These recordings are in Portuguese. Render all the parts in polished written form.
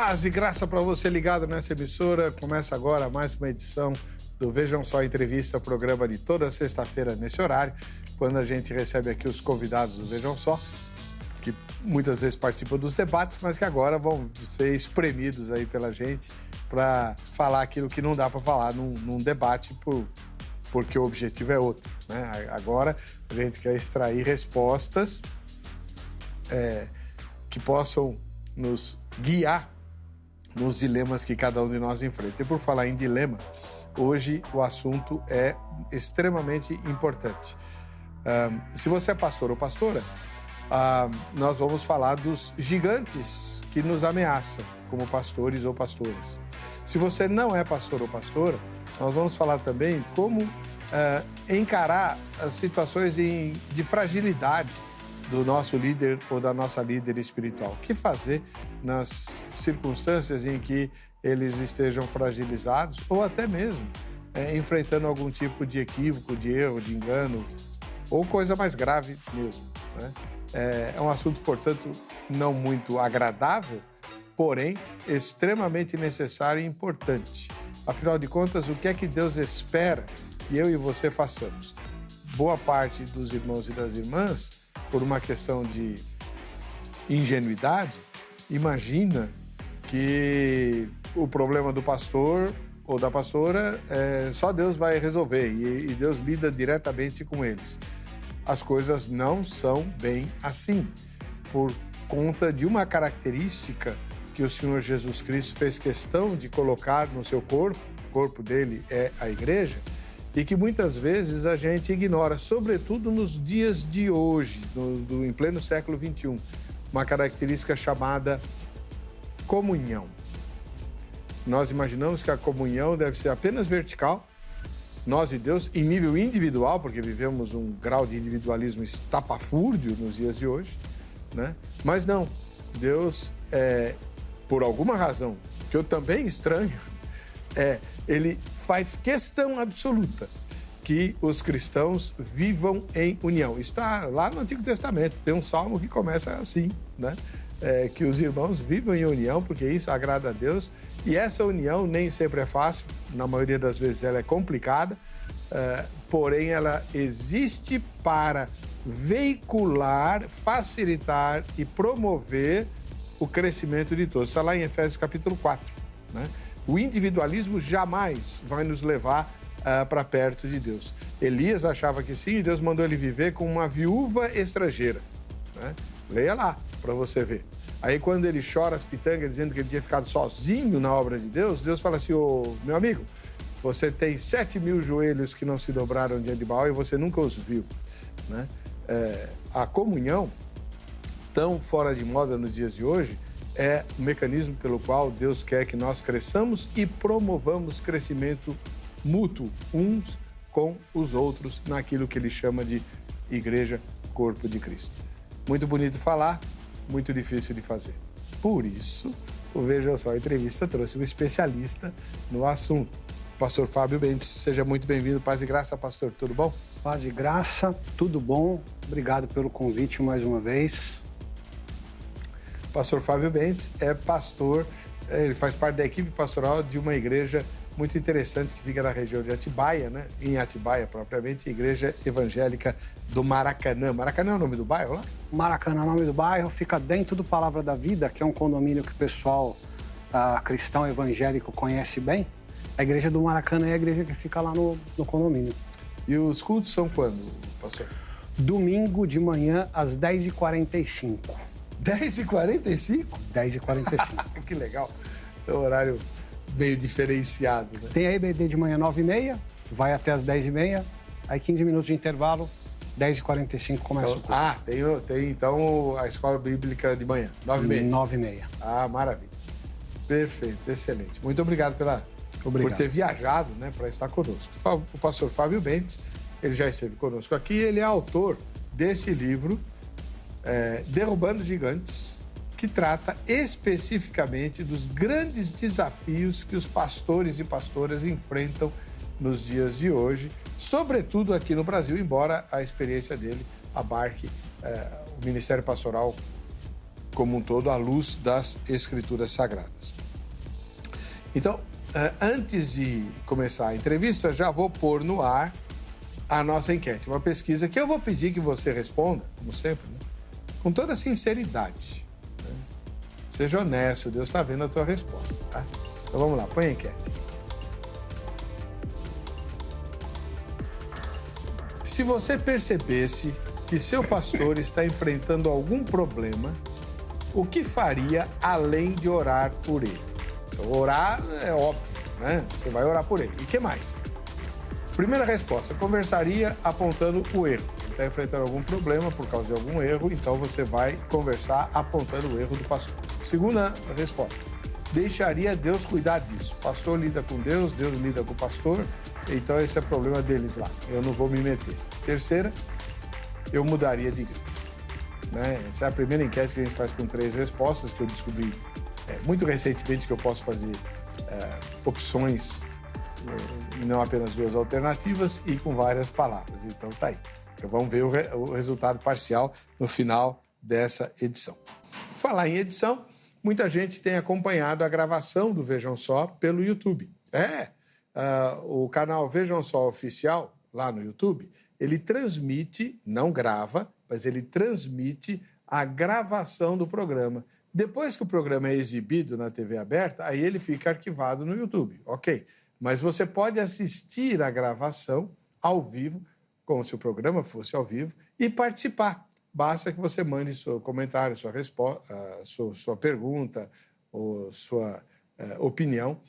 Paz e graça para você ligado nessa emissora. Começa agora mais uma edição do Vejam Só Entrevista, programa de toda sexta-feira nesse horário, quando a gente recebe aqui os convidados do Vejam Só, que muitas vezes participam dos debates, mas que agora vão ser espremidos aí pela gente para falar aquilo que não dá para falar num debate porque o objetivo é outro, né? Agora a gente quer extrair respostas que possam nos guiar nos dilemas que cada um de nós enfrenta. E por falar em dilema, hoje o assunto é extremamente importante. Se você é pastor ou pastora, nós vamos falar dos gigantes que nos ameaçam como pastores ou pastoras. Se você não é pastor ou pastora, nós vamos falar também como encarar as situações de fragilidade do nosso líder ou da nossa líder espiritual. O que fazer nas circunstâncias em que eles estejam fragilizados ou até mesmo enfrentando algum tipo de equívoco, de erro, de engano ou coisa mais grave mesmo, né? É um assunto, portanto, não muito agradável, porém extremamente necessário e importante. Afinal de contas, o que é que Deus espera que eu e você façamos? Boa parte dos irmãos e das irmãs, por uma questão de ingenuidade, imagina que o problema do pastor ou da pastora só Deus vai resolver e Deus lida diretamente com eles. As coisas não são bem assim, por conta de uma característica que o Senhor Jesus Cristo fez questão de colocar no seu corpo, o corpo dele é a igreja, e que muitas vezes a gente ignora, sobretudo nos dias de hoje, em pleno século XXI, uma característica chamada comunhão. Nós imaginamos que a comunhão deve ser apenas vertical, nós e Deus, em nível individual, porque vivemos um grau de individualismo estapafúrdio nos dias de hoje, né? Mas não, Deus, por alguma razão, que eu também estranho, ele faz questão absoluta que os cristãos vivam em união. Está lá no Antigo Testamento, tem um salmo que começa assim, né? Que os irmãos vivam em união, porque isso agrada a Deus. E essa união nem sempre é fácil, na maioria das vezes ela é complicada, porém ela existe para veicular, facilitar e promover o crescimento de todos. Está lá em Efésios capítulo 4, né? O individualismo jamais vai nos levar para perto de Deus. Elias achava que sim, e Deus mandou ele viver com uma viúva estrangeira, né? Leia lá para você ver. Aí quando ele chora as pitangas dizendo que ele tinha ficado sozinho na obra de Deus, Deus fala assim: ô meu amigo, você tem 7.000 joelhos que não se dobraram diante de Baal e você nunca os viu, né? A comunhão, tão fora de moda nos dias de hoje, é o mecanismo pelo qual Deus quer que nós cresçamos e promovamos crescimento mútuo uns com os outros naquilo que ele chama de igreja, corpo de Cristo. Muito bonito falar, muito difícil de fazer. Por isso, o Veja Só Entrevista trouxe um especialista no assunto. Pastor Fábio Bentes, seja muito bem-vindo. Paz e graça, pastor, tudo bom? Paz e graça, tudo bom. Obrigado pelo convite mais uma vez. Pastor Fábio Bentes é pastor, ele faz parte da equipe pastoral de uma igreja muito interessante que fica na região de Atibaia, né? Em Atibaia, propriamente, Igreja Evangélica do Maracanã. Maracanã é o nome do bairro lá? Maracanã é o nome do bairro, fica dentro do Palavra da Vida, que é um condomínio que o pessoal cristão evangélico conhece bem. A Igreja do Maracanã é a igreja que fica lá no condomínio. E os cultos são quando, pastor? Domingo de manhã, às 10h45. 10h45? 10h45. Que legal. É um horário meio diferenciado, né? Tem a EBD de manhã 9h30, vai até as 10h30, aí 15 minutos de intervalo, 10h45 começa o culto. Tem então a escola bíblica de manhã, 9h30. 9h30. Ah, maravilha. Perfeito, excelente. Muito obrigado por ter viajado, né, para estar conosco. O pastor Fábio Bentes, ele já esteve conosco aqui, ele é autor desse livro, Derrubando Gigantes, que trata especificamente dos grandes desafios que os pastores e pastoras enfrentam nos dias de hoje, sobretudo aqui no Brasil, embora a experiência dele abarque o Ministério Pastoral como um todo à luz das Escrituras Sagradas. Então, antes de começar a entrevista, já vou pôr no ar a nossa enquete, uma pesquisa que eu vou pedir que você responda, como sempre, né? Com toda sinceridade. Né? Seja honesto, Deus está vendo a tua resposta, tá? Então vamos lá, põe a enquete. Se você percebesse que seu pastor está enfrentando algum problema, o que faria além de orar por ele? Então, orar é óbvio, né? Você vai orar por ele. E o que mais? Primeira resposta, conversaria apontando o erro. Ele está enfrentando algum problema por causa de algum erro, então você vai conversar apontando o erro do pastor. Segunda resposta, deixaria Deus cuidar disso. O pastor lida com Deus, Deus lida com o pastor, então esse é o problema deles lá. Eu não vou me meter. Terceira, eu mudaria de igreja. Né? Essa é a primeira enquete que a gente faz com 3 respostas, que eu descobri muito recentemente que eu posso fazer opções e não apenas 2 alternativas e com várias palavras. Então tá aí. Então vamos ver o resultado parcial no final dessa edição. Falar em edição, muita gente tem acompanhado a gravação do Vejam Só pelo YouTube. O canal Vejam Só Oficial, lá no YouTube, ele transmite, não grava, mas ele transmite a gravação do programa. Depois que o programa é exibido na TV aberta, aí ele fica arquivado no YouTube, ok? Mas você pode assistir a gravação ao vivo, como se o programa fosse ao vivo, e participar. Basta que você mande seu comentário, sua resposta, sua pergunta ou sua opinião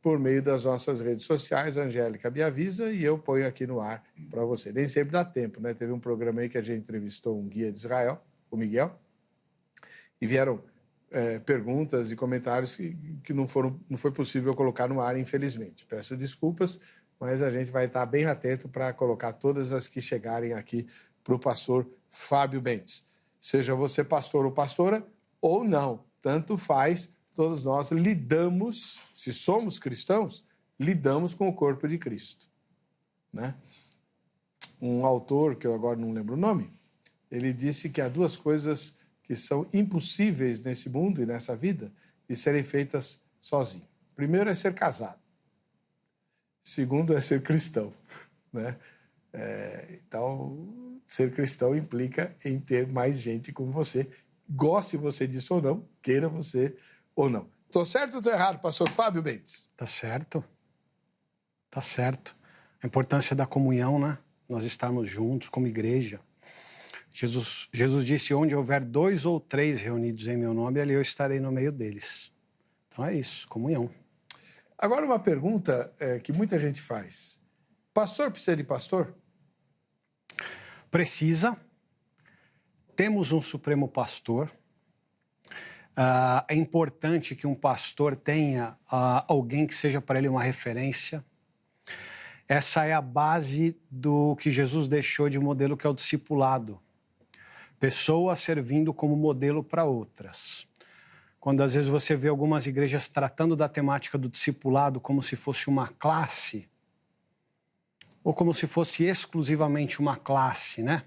por meio das nossas redes sociais. A Angélica me avisa e eu ponho aqui no ar para você. Nem sempre dá tempo, né? Teve um programa aí que a gente entrevistou um guia de Israel, o Miguel, e vieram perguntas e comentários que não foi possível colocar no ar, infelizmente. Peço desculpas, mas a gente vai estar bem atento para colocar todas as que chegarem aqui para o pastor Fábio Bentes. Seja você pastor ou pastora, ou não, tanto faz, todos nós lidamos, se somos cristãos, lidamos com o corpo de Cristo. Né? Um autor, que eu agora não lembro o nome, ele disse que há 2 coisas que são impossíveis nesse mundo e nessa vida de serem feitas sozinho. Primeiro é ser casado. Segundo é ser cristão. Né? Então, ser cristão implica em ter mais gente como você. Goste você disso ou não, queira você ou não. Estou certo ou estou errado, pastor Fábio Bentes? Tá certo. Tá certo. A importância da comunhão, né? Nós estarmos juntos como igreja. Jesus disse, onde houver 2 ou 3 reunidos em meu nome, ali eu estarei no meio deles. Então é isso, comunhão. Agora uma pergunta que muita gente faz. Pastor precisa de pastor? Precisa. Temos um supremo pastor. É importante que um pastor tenha alguém que seja para ele uma referência. Essa é a base do que Jesus deixou de modelo, que é o discipulado. Pessoas servindo como modelo para outras. Quando às vezes você vê algumas igrejas tratando da temática do discipulado como se fosse uma classe, ou como se fosse exclusivamente uma classe, né?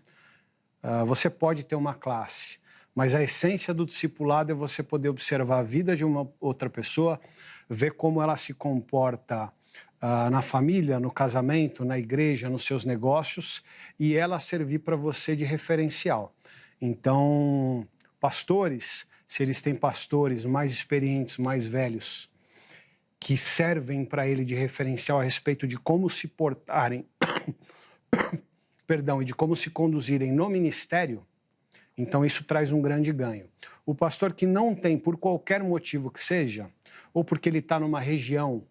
Você pode ter uma classe, mas a essência do discipulado é você poder observar a vida de uma outra pessoa, ver como ela se comporta na família, no casamento, na igreja, nos seus negócios, e ela servir para você de referencial. Então, pastores, se eles têm pastores mais experientes, mais velhos, que servem para ele de referencial a respeito de como se portarem, e de como se conduzirem no ministério, então isso traz um grande ganho. O pastor que não tem, por qualquer motivo que seja, ou porque ele está numa região.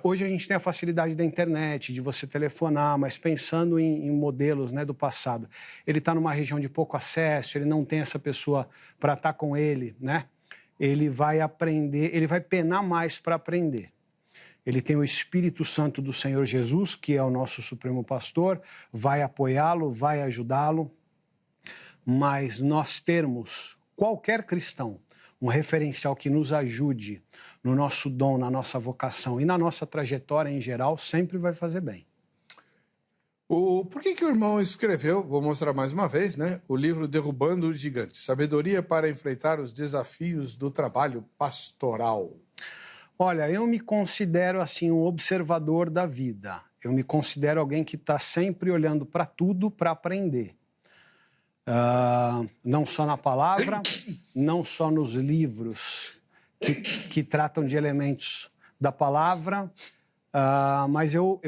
Hoje a gente tem a facilidade da internet, de você telefonar, mas pensando em modelos, né, do passado. Ele está numa região de pouco acesso, ele não tem essa pessoa para estar com ele, né? Ele vai aprender, ele vai penar mais para aprender. Ele tem o Espírito Santo do Senhor Jesus, que é o nosso Supremo Pastor, vai apoiá-lo, vai ajudá-lo, mas nós termos, qualquer cristão, um referencial que nos ajude no nosso dom, na nossa vocação e na nossa trajetória em geral, sempre vai fazer bem. Por que o irmão escreveu, vou mostrar mais uma vez, né, o livro Derrubando os Gigantes, Sabedoria para enfrentar os desafios do trabalho pastoral? Olha, eu me considero assim um observador da vida. Eu me considero alguém que está sempre olhando para tudo para aprender. Não só na palavra, não só nos livros que tratam de elementos da palavra, mas eu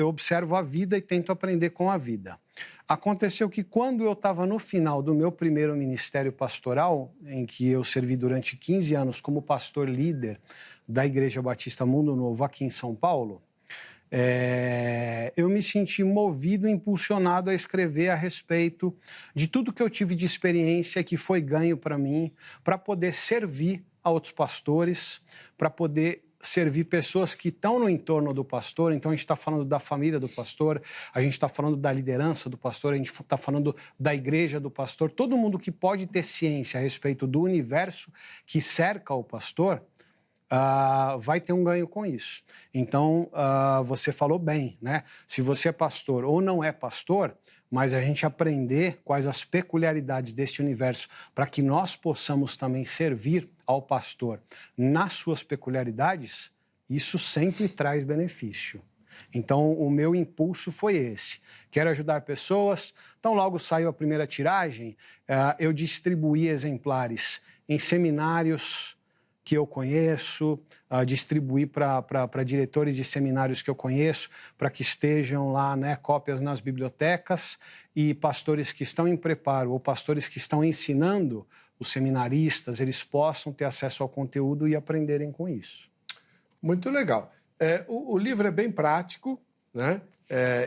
observo a vida e tento aprender com a vida. Aconteceu que quando eu estava no final do meu primeiro ministério pastoral, em que eu servi durante 15 anos como pastor líder da Igreja Batista Mundo Novo aqui em São Paulo, eu me senti movido, impulsionado a escrever a respeito de tudo que eu tive de experiência que foi ganho para mim, para poder servir a outros pastores, para poder servir pessoas que estão no entorno do pastor. Então, a gente está falando da família do pastor, a gente está falando da liderança do pastor, a gente está falando da igreja do pastor. Todo mundo que pode ter ciência a respeito do universo que cerca o pastor vai ter um ganho com isso. Então, você falou bem, né? Se você é pastor ou não é pastor, mas a gente aprender quais as peculiaridades deste universo para que nós possamos também servir ao pastor nas suas peculiaridades, isso sempre traz benefício. Então, o meu impulso foi esse. Quero ajudar pessoas. Então, logo saiu a primeira tiragem, eu distribuí exemplares em seminários que eu conheço, distribuí para diretores de seminários que eu conheço, para que estejam lá, né, cópias nas bibliotecas, e pastores que estão em preparo ou pastores que estão ensinando os seminaristas, eles possam ter acesso ao conteúdo e aprenderem com isso. Muito legal. O livro é bem prático, né?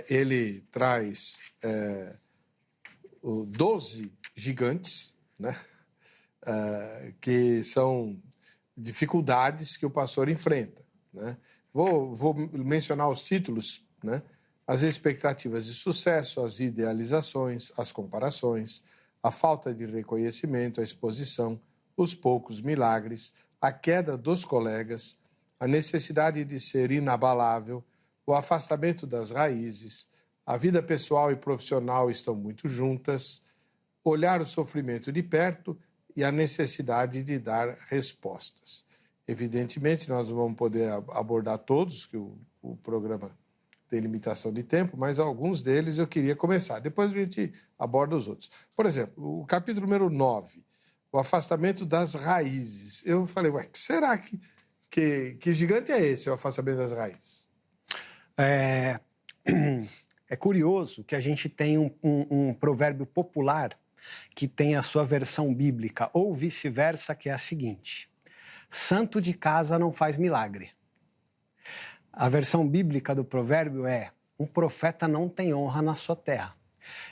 Ele traz 12 gigantes, né? Que são dificuldades que o pastor enfrenta, né? Vou mencionar os títulos, né? As expectativas de sucesso, as idealizações, as comparações, a falta de reconhecimento, a exposição, os poucos milagres, a queda dos colegas, a necessidade de ser inabalável, o afastamento das raízes, a vida pessoal e profissional estão muito juntas, olhar o sofrimento de perto e a necessidade de dar respostas. Evidentemente, nós não vamos poder abordar todos, que o programa tem limitação de tempo, mas alguns deles eu queria começar. Depois a gente aborda os outros. Por exemplo, o capítulo número 9, o afastamento das raízes. Eu falei, será que gigante é esse, o afastamento das raízes? É curioso que a gente tem um provérbio popular que tem a sua versão bíblica, ou vice-versa, que é a seguinte: santo de casa não faz milagre. A versão bíblica do provérbio é: um profeta não tem honra na sua terra.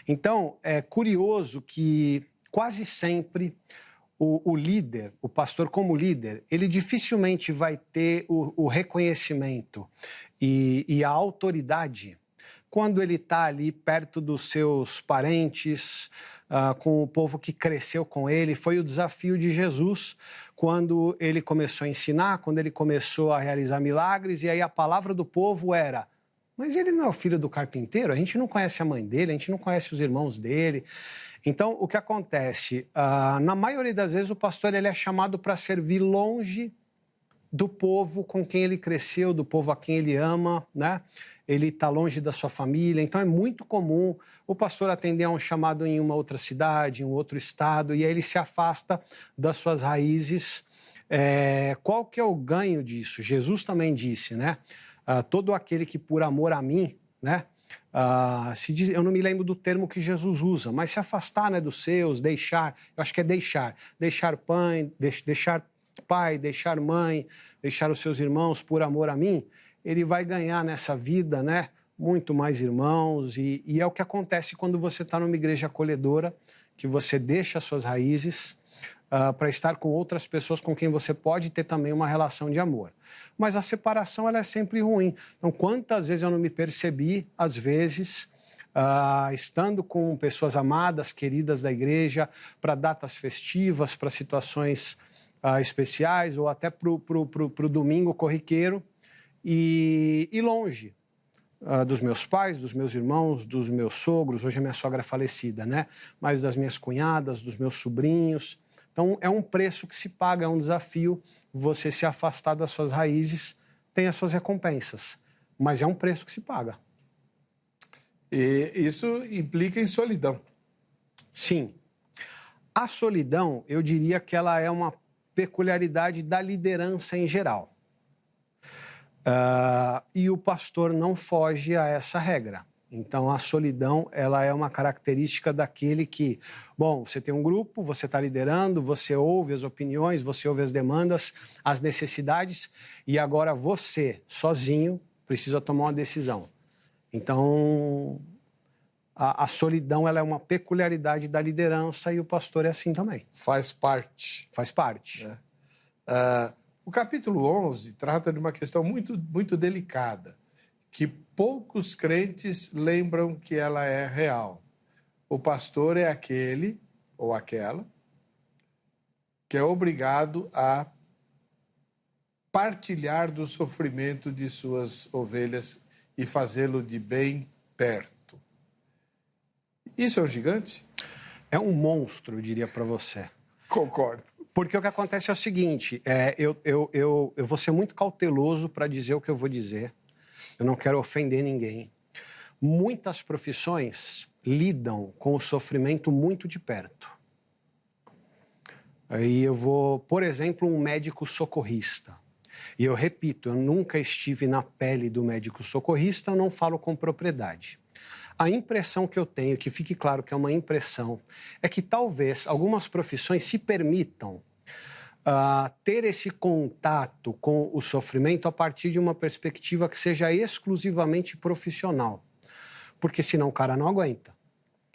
Então, é curioso que quase sempre o líder, o pastor como líder, ele dificilmente vai ter o reconhecimento e a autoridade quando ele está ali perto dos seus parentes, com o povo que cresceu com ele. Foi o desafio de Jesus quando ele começou a ensinar, quando ele começou a realizar milagres, e aí a palavra do povo era: mas ele não é o filho do carpinteiro? A gente não conhece a mãe dele, a gente não conhece os irmãos dele. Então, o que acontece? Na maioria das vezes, o pastor ele é chamado para servir longe do povo com quem ele cresceu, do povo a quem ele ama, né? Ele está longe da sua família, então é muito comum o pastor atender a um chamado em uma outra cidade, em um outro estado, e aí ele se afasta das suas raízes. Qual que é o ganho disso? Jesus também disse, né? Todo aquele que por amor a mim, né? Eu não me lembro do termo que Jesus usa, mas se afastar, né, dos seus, deixar, eu acho que é deixar pai, deixar mãe, deixar os seus irmãos por amor a mim, ele vai ganhar nessa vida, né, muito mais irmãos, e é o que acontece quando você está numa igreja acolhedora, que você deixa as suas raízes para estar com outras pessoas com quem você pode ter também uma relação de amor. Mas a separação, ela é sempre ruim. Então, quantas vezes eu não me percebi, às vezes, estando com pessoas amadas, queridas da igreja, para datas festivas, para situações especiais, ou até para o domingo corriqueiro, e longe dos meus pais, dos meus irmãos, dos meus sogros, hoje a minha sogra é falecida, né? Mas das minhas cunhadas, dos meus sobrinhos. Então, é um preço que se paga, é um desafio você se afastar das suas raízes, tem as suas recompensas, mas é um preço que se paga. E isso implica em solidão. Sim. A solidão, eu diria que ela é uma peculiaridade da liderança em geral. E o pastor não foge a essa regra. Então, a solidão, ela é uma característica daquele que, bom, você tem um grupo, você está liderando, você ouve as opiniões, você ouve as demandas, as necessidades, e agora você, sozinho, precisa tomar uma decisão. Então, a solidão, ela é uma peculiaridade da liderança e o pastor é assim também. Faz parte. Faz parte. O capítulo 11 trata de uma questão muito, muito delicada, que poucos crentes lembram que ela é real. O pastor é aquele ou aquela que é obrigado a partilhar do sofrimento de suas ovelhas e fazê-lo de bem perto. Isso é um gigante? É um monstro, eu diria para você. Concordo. Porque o que acontece é o seguinte, eu vou ser muito cauteloso para dizer o que eu vou dizer. Eu não quero ofender ninguém. Muitas profissões lidam com o sofrimento muito de perto. Aí eu vou, por exemplo, um médico socorrista. E eu repito, eu nunca estive na pele do médico socorrista, eu não falo com propriedade. A impressão que eu tenho, que fique claro que é uma impressão, é que talvez algumas profissões se permitam ter esse contato com o sofrimento a partir de uma perspectiva que seja exclusivamente profissional. Porque senão o cara não aguenta.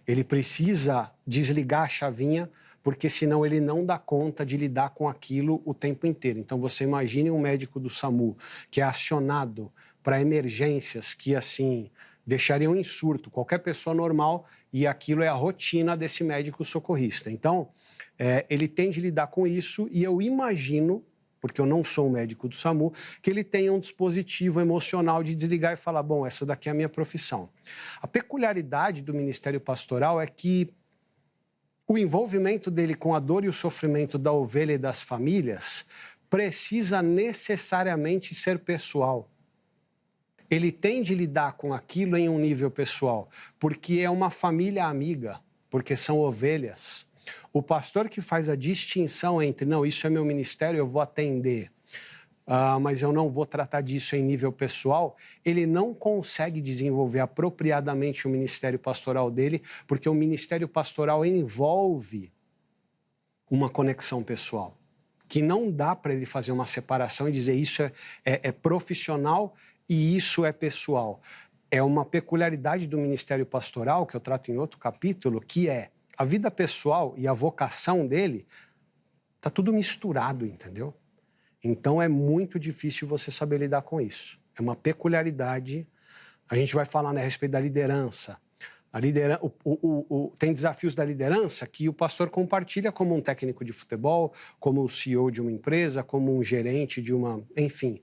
Ele precisa desligar a chavinha, porque senão ele não dá conta de lidar com aquilo o tempo inteiro. Então você imagine um médico do SAMU que é acionado para emergências que, assim, deixariam em surto qualquer pessoa normal, e aquilo é a rotina desse médico socorrista. Então, ele tem de lidar com isso, e eu imagino, porque eu não sou um médico do SAMU, que ele tenha um dispositivo emocional de desligar e falar, bom, essa daqui é a minha profissão. A peculiaridade do ministério pastoral é que o envolvimento dele com a dor e o sofrimento da ovelha e das famílias precisa necessariamente ser pessoal. Ele tem de lidar com aquilo em um nível pessoal, porque é uma família amiga, porque são ovelhas. O pastor que faz a distinção entre, não, isso é meu ministério, eu vou atender, mas eu não vou tratar disso em nível pessoal, ele não consegue desenvolver apropriadamente o ministério pastoral dele, porque o ministério pastoral envolve uma conexão pessoal, que não dá para ele fazer uma separação e dizer isso é profissional e isso é pessoal. É uma peculiaridade do ministério pastoral, que eu trato em outro capítulo, que é a vida pessoal e a vocação dele, tá tudo misturado, entendeu? Então é muito difícil você saber lidar com isso. É uma peculiaridade. A gente vai falar, né, a respeito da liderança. Tem desafios da liderança que o pastor compartilha como um técnico de futebol, como o CEO de uma empresa, como um gerente de uma... Enfim.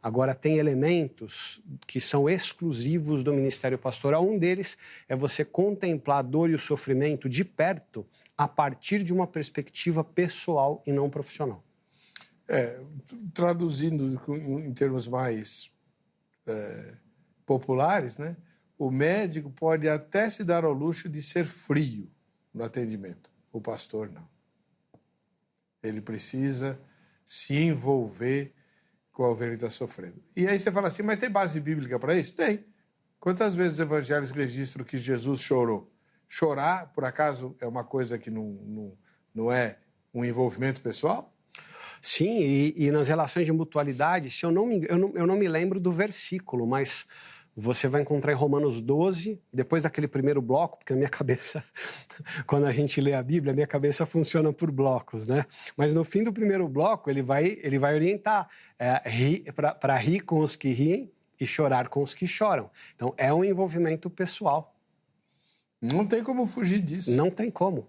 Agora, tem elementos que são exclusivos do ministério pastoral. Um deles é você contemplar a dor e o sofrimento de perto a partir de uma perspectiva pessoal e não profissional. Traduzindo em termos mais populares, né? O médico pode até se dar ao luxo de ser frio no atendimento. O pastor não. Ele precisa se envolver com a ovelha que está sofrendo. E aí você fala assim, mas tem base bíblica para isso? Tem. Quantas vezes os evangelhos registram que Jesus chorou? Chorar, por acaso, é uma coisa que não é um envolvimento pessoal? Sim, e nas relações de mutualidade, se eu não me lembro do versículo, mas você vai encontrar em Romanos 12, depois daquele primeiro bloco, porque na minha cabeça, quando a gente lê a Bíblia, a minha cabeça funciona por blocos, né? Mas no fim do primeiro bloco, ele vai orientar para rir com os que riem e chorar com os que choram. Então, é um envolvimento pessoal. Não tem como fugir disso. Não tem como.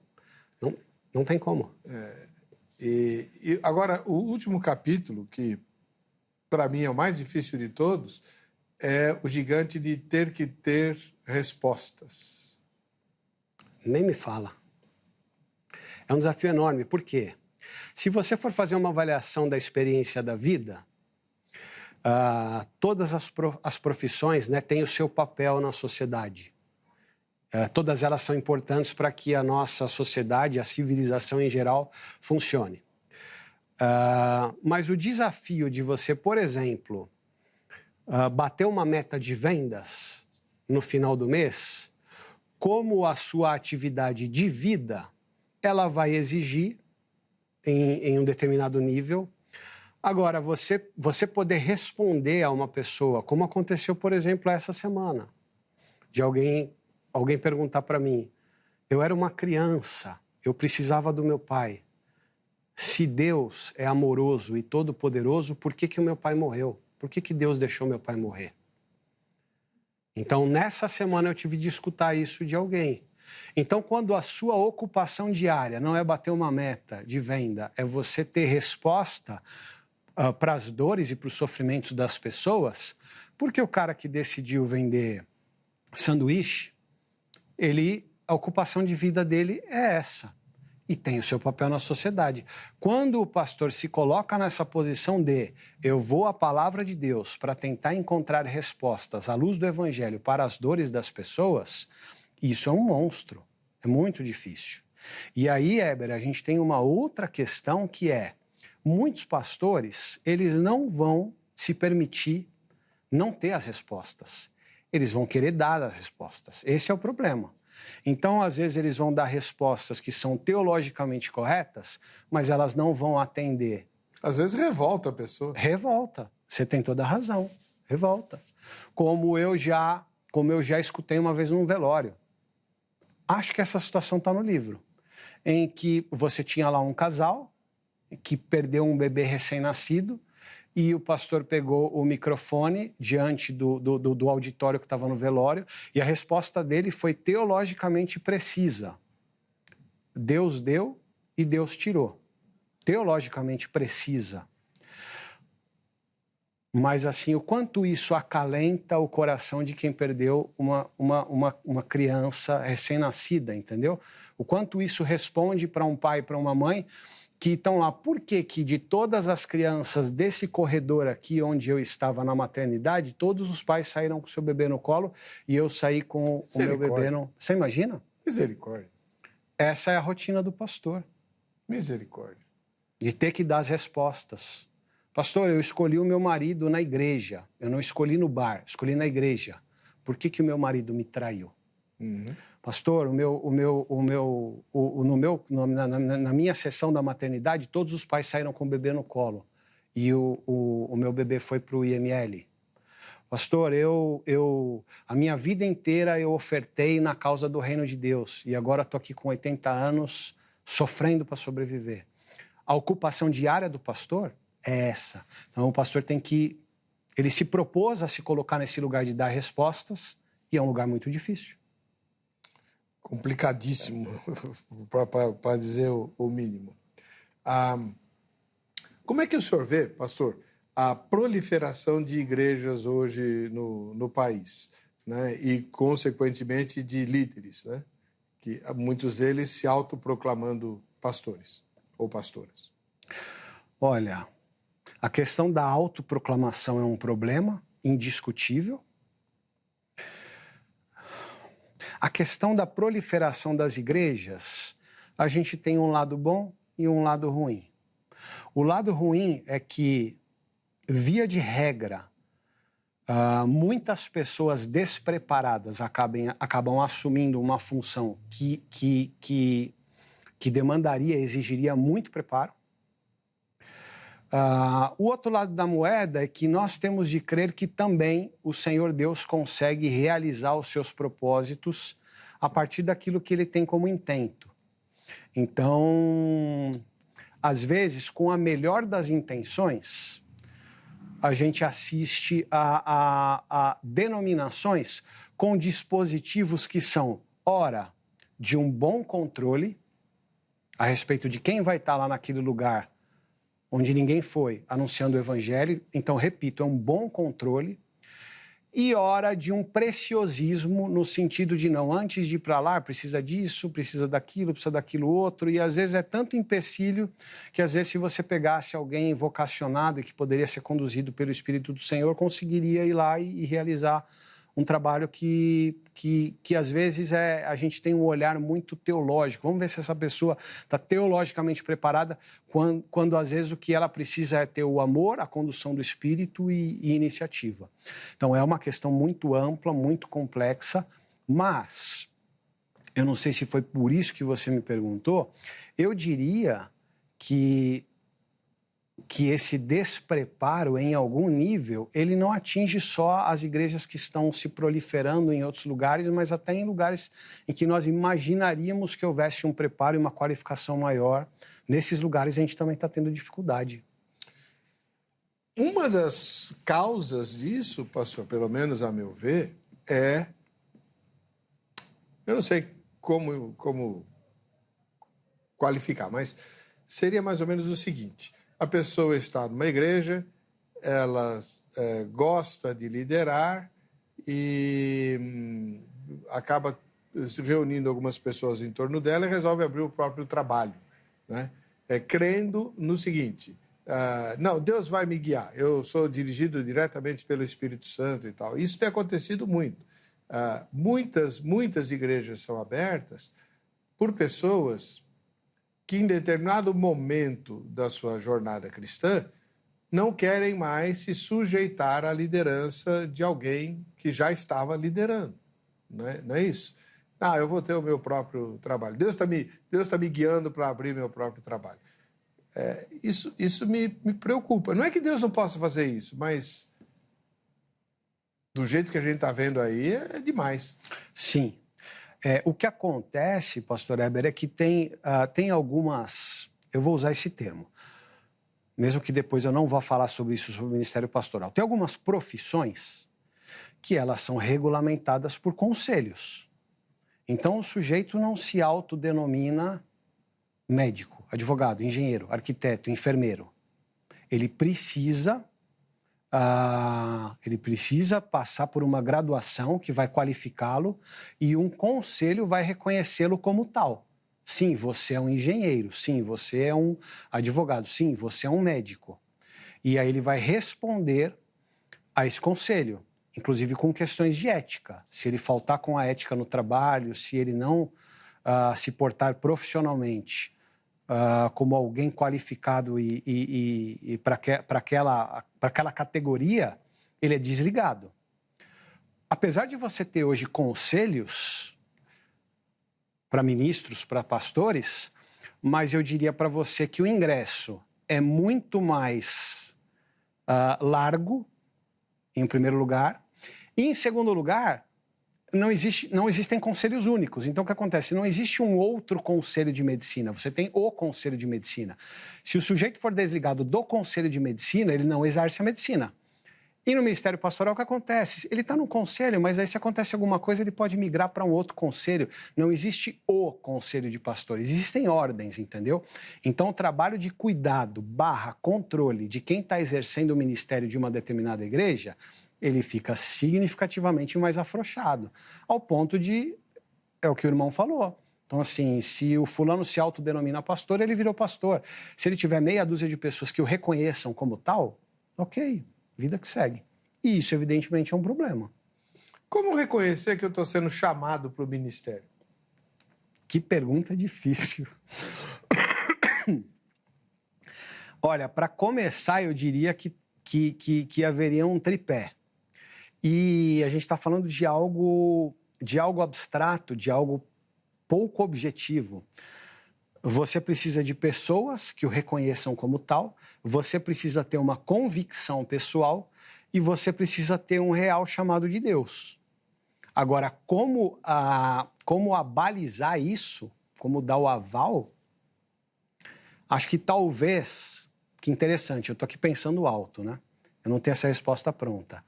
Não tem como. E agora, o último capítulo, que para mim é o mais difícil de todos, é o gigante de ter que ter respostas. Nem me fala. É um desafio enorme. Por quê? Se você for fazer uma avaliação da experiência da vida, todas as profissões, né, têm o seu papel na sociedade. Todas elas são importantes para que a nossa sociedade, a civilização em geral, funcione. Mas o desafio de você, por exemplo, bater uma meta de vendas no final do mês, como a sua atividade de vida, ela vai exigir, em um determinado nível. Agora, você poder responder a uma pessoa, como aconteceu, por exemplo, essa semana, de alguém perguntar para mim, eu era uma criança, eu precisava do meu pai. Se Deus é amoroso e todo-poderoso, por que o meu pai morreu? Por que Deus deixou meu pai morrer? Então, nessa semana eu tive de escutar isso de alguém. Então, quando a sua ocupação diária não é bater uma meta de venda, é você ter resposta para as dores e para os sofrimentos das pessoas, porque o cara que decidiu vender sanduíche, a ocupação de vida dele é essa. E tem o seu papel na sociedade. Quando o pastor se coloca nessa posição de eu vou à palavra de Deus para tentar encontrar respostas à luz do evangelho para as dores das pessoas, isso é um monstro. É muito difícil. E aí, Heber, a gente tem uma outra questão que é, muitos pastores, eles não vão se permitir não ter as respostas. Eles vão querer dar as respostas. Esse é o problema. Então, às vezes, eles vão dar respostas que são teologicamente corretas, mas elas não vão atender. Às vezes revolta a pessoa. Revolta. Você tem toda a razão. Revolta. Como eu já escutei uma vez num velório. Acho que essa situação está no livro, em que você tinha lá um casal que perdeu um bebê recém-nascido e o pastor pegou o microfone diante do auditório que estava no velório e a resposta dele foi teologicamente precisa. Deus deu e Deus tirou. Teologicamente precisa. Mas, assim, o quanto isso acalenta o coração de quem perdeu uma criança recém-nascida, entendeu? O quanto isso responde para um pai e para uma mãe que estão lá. Por que de todas as crianças desse corredor aqui, onde eu estava na maternidade, todos os pais saíram com o seu bebê no colo e eu saí com o meu bebê no... Você imagina? Misericórdia. Essa é a rotina do pastor. Misericórdia. De ter que dar as respostas. Pastor, eu escolhi o meu marido na igreja. Eu não escolhi no bar, escolhi na igreja. Por que o meu marido me traiu? Uhum. Pastor, na minha sessão da maternidade, todos os pais saíram com o bebê no colo. E o meu bebê foi para o IML. Pastor, a minha vida inteira eu ofertei na causa do reino de Deus. E agora estou aqui com 80 anos, sofrendo para sobreviver. A ocupação diária do pastor é essa. Então, o pastor ele se propôs a se colocar nesse lugar de dar respostas, e é um lugar muito difícil. Complicadíssimo, para dizer o mínimo. Como é que o senhor vê, pastor, a proliferação de igrejas hoje no país, né? E, consequentemente, de líderes, né? Que muitos deles se autoproclamando pastores ou pastoras? Olha, a questão da autoproclamação é um problema indiscutível. A questão da proliferação das igrejas, a gente tem um lado bom e um lado ruim. O lado ruim é que, via de regra, muitas pessoas despreparadas acabam assumindo uma função que demandaria, exigiria muito preparo. O outro lado da moeda é que nós temos de crer que também o Senhor Deus consegue realizar os seus propósitos a partir daquilo que ele tem como intento. Então, às vezes, com a melhor das intenções, a gente assiste a denominações com dispositivos que são, ora, de um bom controle a respeito de quem vai estar lá naquele lugar onde ninguém foi, anunciando o evangelho. Então, repito, é um bom controle. e ora de um preciosismo no sentido de não, antes de ir para lá, precisa disso, precisa daquilo outro, e às vezes é tanto empecilho que às vezes se você pegasse alguém vocacionado e que poderia ser conduzido pelo Espírito do Senhor, conseguiria ir lá e realizar um trabalho que às vezes a gente tem um olhar muito teológico. Vamos ver se essa pessoa está teologicamente preparada quando às vezes o que ela precisa é ter o amor, a condução do Espírito e iniciativa. Então é uma questão muito ampla, muito complexa, mas eu não sei se foi por isso que você me perguntou, eu diria que esse despreparo, em algum nível, ele não atinge só as igrejas que estão se proliferando em outros lugares, mas até em lugares em que nós imaginaríamos que houvesse um preparo e uma qualificação maior. Nesses lugares a gente também está tendo dificuldade. Uma das causas disso, pastor, pelo menos a meu ver, eu não sei como qualificar, mas seria mais ou menos o seguinte: a pessoa está numa igreja, ela gosta de liderar e acaba se reunindo algumas pessoas em torno dela e resolve abrir o próprio trabalho, né? Crendo no seguinte: não, Deus vai me guiar, eu sou dirigido diretamente pelo Espírito Santo e tal. Isso tem acontecido muito. Muitas igrejas são abertas por pessoas que em determinado momento da sua jornada cristã não querem mais se sujeitar à liderança de alguém que já estava liderando. Não é isso? Eu vou ter o meu próprio trabalho. Deus tá me guiando para abrir meu próprio trabalho. Isso me preocupa. Não é que Deus não possa fazer isso, mas do jeito que a gente está vendo aí é demais. Sim. O que acontece, pastor Heber, é que tem algumas... Eu vou usar esse termo, mesmo que depois eu não vá falar sobre isso, sobre o ministério pastoral. Tem algumas profissões que elas são regulamentadas por conselhos. Então, o sujeito não se autodenomina médico, advogado, engenheiro, arquiteto, enfermeiro. Ele precisa passar por uma graduação que vai qualificá-lo e um conselho vai reconhecê-lo como tal. Sim, você é um engenheiro. Sim, você é um advogado. Sim, você é um médico. E aí ele vai responder a esse conselho, inclusive com questões de ética. Se ele faltar com a ética no trabalho, se ele não se portar profissionalmente como alguém qualificado e para aquela categoria, ele é desligado. Apesar de você ter hoje conselhos para ministros, para pastores, mas eu diria para você que o ingresso é muito mais largo, em primeiro lugar, e em segundo lugar, não existem conselhos únicos. Então, o que acontece? Não existe um outro conselho de medicina. Você tem o conselho de medicina. Se o sujeito for desligado do conselho de medicina, ele não exerce a medicina. E no ministério pastoral, o que acontece? Ele está no conselho, mas aí se acontece alguma coisa, ele pode migrar para um outro conselho. Não existe o conselho de pastores. Existem ordens, entendeu? Então, o trabalho de cuidado / controle de quem está exercendo o ministério de uma determinada igreja, ele fica significativamente mais afrouxado, ao ponto de, é o que o irmão falou. Então, assim, se o fulano se autodenomina pastor, ele virou pastor. Se ele tiver meia dúzia de pessoas que o reconheçam como tal, ok, vida que segue. E isso, evidentemente, é um problema. Como reconhecer que eu estou sendo chamado para o ministério? Que pergunta difícil. Olha, para começar, eu diria que haveria um tripé. E a gente está falando de algo abstrato, de algo pouco objetivo. Você precisa de pessoas que o reconheçam como tal, você precisa ter uma convicção pessoal e você precisa ter um real chamado de Deus. Agora, como abalizar isso, como dar o aval, acho que talvez, que interessante, eu estou aqui pensando alto, né? Eu não tenho essa resposta pronta.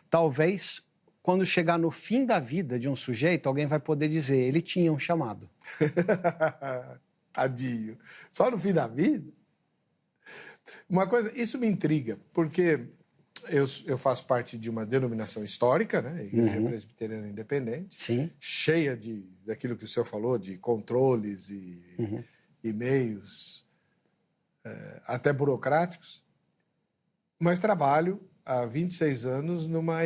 Talvez, quando chegar no fim da vida de um sujeito, alguém vai poder dizer, ele tinha um chamado. Tadinho. Só no fim da vida? Uma coisa, isso me intriga, porque Eu faço parte de uma denominação histórica, né? Igreja Presbiteriana Independente, Sim. cheia daquilo que o senhor falou, de controles e meios até burocráticos, mas trabalho há 26 anos numa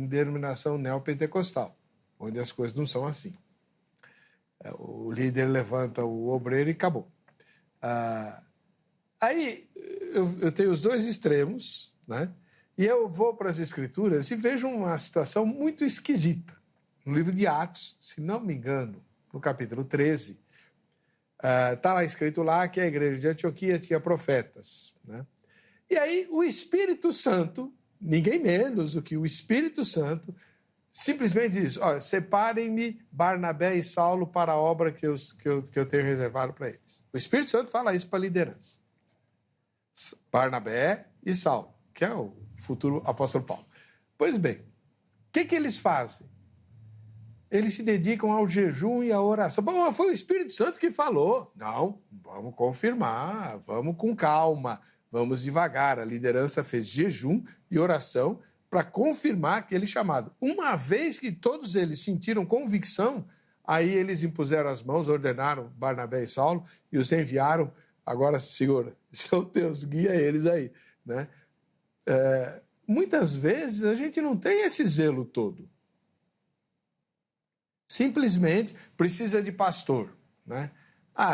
denominação neopentecostal, onde as coisas não são assim. O líder levanta o obreiro e acabou. Aí eu tenho os dois extremos, né? E eu vou para as Escrituras e vejo uma situação muito esquisita. No livro de Atos, se não me engano, no capítulo 13, está lá escrito lá que a igreja de Antioquia tinha profetas, né? E aí o Espírito Santo, ninguém menos do que o Espírito Santo, simplesmente diz, olha, separem-me Barnabé e Saulo para a obra que eu tenho reservado para eles. O Espírito Santo fala isso para a liderança. Barnabé e Saulo, que é o futuro apóstolo Paulo. Pois bem, o que eles fazem? Eles se dedicam ao jejum e à oração. Bom, foi o Espírito Santo que falou. Não, vamos confirmar, vamos com calma, vamos devagar. A liderança fez jejum e oração para confirmar aquele chamado. Uma vez que todos eles sentiram convicção, aí eles impuseram as mãos, ordenaram Barnabé e Saulo e os enviaram. Agora, Senhor, são teus, guia eles aí, né? Muitas vezes a gente não tem esse zelo todo. Simplesmente precisa de pastor, né?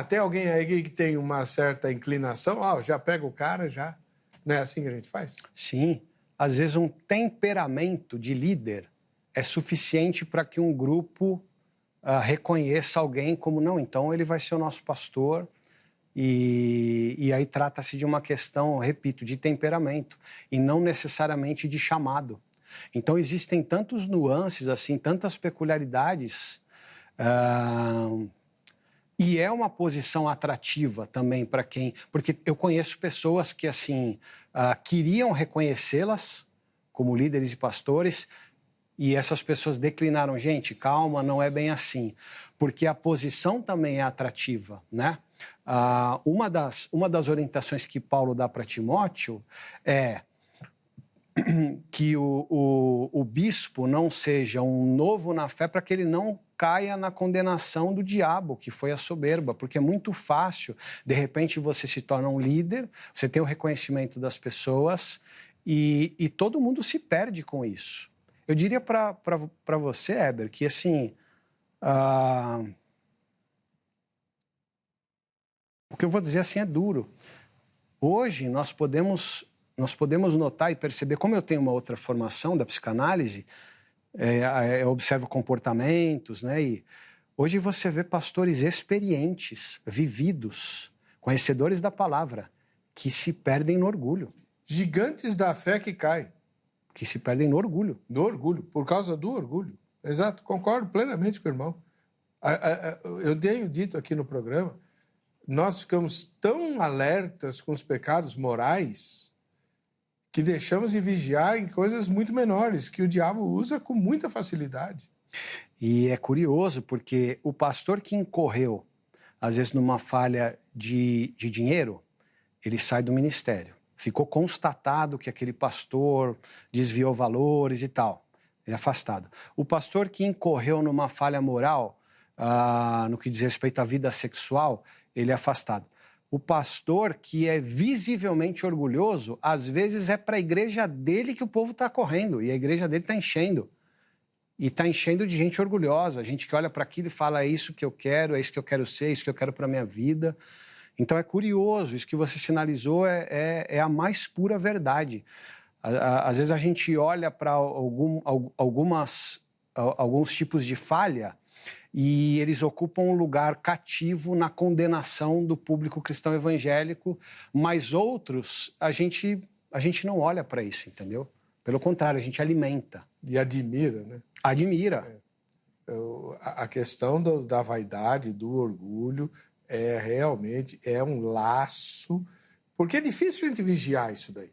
Tem alguém aí que tem uma certa inclinação, já pega o cara, já. Não é assim que a gente faz? Sim. Às vezes um temperamento de líder é suficiente para que um grupo reconheça alguém como, não, então ele vai ser o nosso pastor. E aí trata-se de uma questão, repito, de temperamento e não necessariamente de chamado. Então existem tantos nuances, assim, tantas peculiaridades, e é uma posição atrativa também para quem... Porque eu conheço pessoas que, assim, queriam reconhecê-las como líderes e pastores, e essas pessoas declinaram. Gente, calma, não é bem assim. Porque a posição também é atrativa, né? Uma das orientações que Paulo dá para Timóteo é que o bispo não seja um novo na fé para que ele não caia na condenação do diabo, que foi a soberba, porque é muito fácil, de repente você se torna um líder, você tem o reconhecimento das pessoas e todo mundo se perde com isso. Eu diria para você, Heber, que assim... O que eu vou dizer assim é duro. Hoje nós podemos notar e perceber, como eu tenho uma outra formação da psicanálise, eu observo comportamentos, né? E hoje você vê pastores experientes, vividos, conhecedores da palavra, que se perdem no orgulho. Gigantes da fé que caem. Que se perdem no orgulho. No orgulho, por causa do orgulho. Exato, concordo plenamente com o irmão. Eu tenho dito aqui no programa, nós ficamos tão alertas com os pecados morais que deixamos de vigiar em coisas muito menores, que o diabo usa com muita facilidade. E é curioso, porque o pastor que incorreu, às vezes, numa falha de dinheiro, ele sai do ministério. Ficou constatado que aquele pastor desviou valores e tal. Ele é afastado. O pastor que incorreu numa falha moral, no que diz respeito à vida sexual, ele é afastado. O pastor que é visivelmente orgulhoso, às vezes é para a igreja dele que o povo está correndo, e a igreja dele está enchendo. E está enchendo de gente orgulhosa, gente que olha para aquilo e fala, é isso que eu quero, é isso que eu quero ser, é isso que eu quero para a minha vida. Então é curioso, isso que você sinalizou é a mais pura verdade. Às vezes a gente olha para alguns tipos de falha e eles ocupam um lugar cativo na condenação do público cristão evangélico, mas outros a gente não olha para isso, entendeu? Pelo contrário, a gente alimenta. E admira, né? Admira. A questão da vaidade, do orgulho, realmente um laço, porque é difícil a gente vigiar isso daí.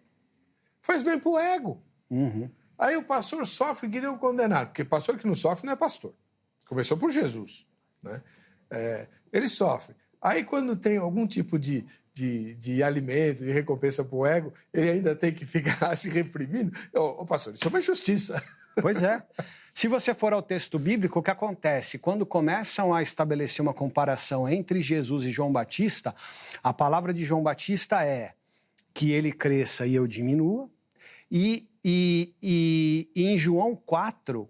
Faz bem pro ego. Uhum. Aí o pastor sofre e queriam condenar, porque pastor que não sofre não é pastor. Começou por Jesus, né? Ele sofre. Aí, quando tem algum tipo de alimento, de recompensa para o ego, ele ainda tem que ficar se reprimindo. Ô, pastor, isso é uma injustiça. Pois é. Se você for ao texto bíblico, o que acontece? Quando começam a estabelecer uma comparação entre Jesus e João Batista, a palavra de João Batista é que ele cresça e eu diminua. E em João 4,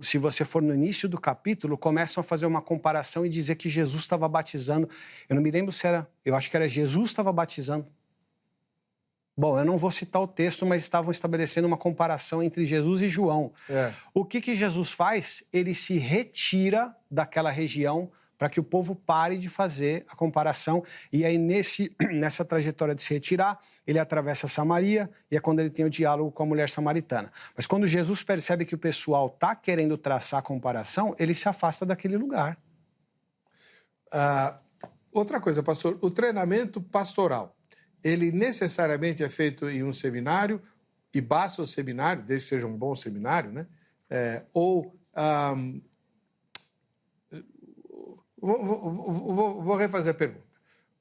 se você for no início do capítulo, começam a fazer uma comparação e dizer que Jesus estava batizando. Eu não me lembro se era... Eu acho que era Jesus estava batizando. Bom, eu não vou citar o texto, mas estavam estabelecendo uma comparação entre Jesus e João. O que Jesus faz? Ele se retira daquela região para que o povo pare de fazer a comparação. E aí, nessa trajetória de se retirar, ele atravessa Samaria e é quando ele tem o diálogo com a mulher samaritana. Mas quando Jesus percebe que o pessoal está querendo traçar a comparação, ele se afasta daquele lugar. Outra coisa, pastor, o treinamento pastoral, ele necessariamente é feito em um seminário, e basta o seminário, desde que seja um bom seminário, né? Vou refazer a pergunta.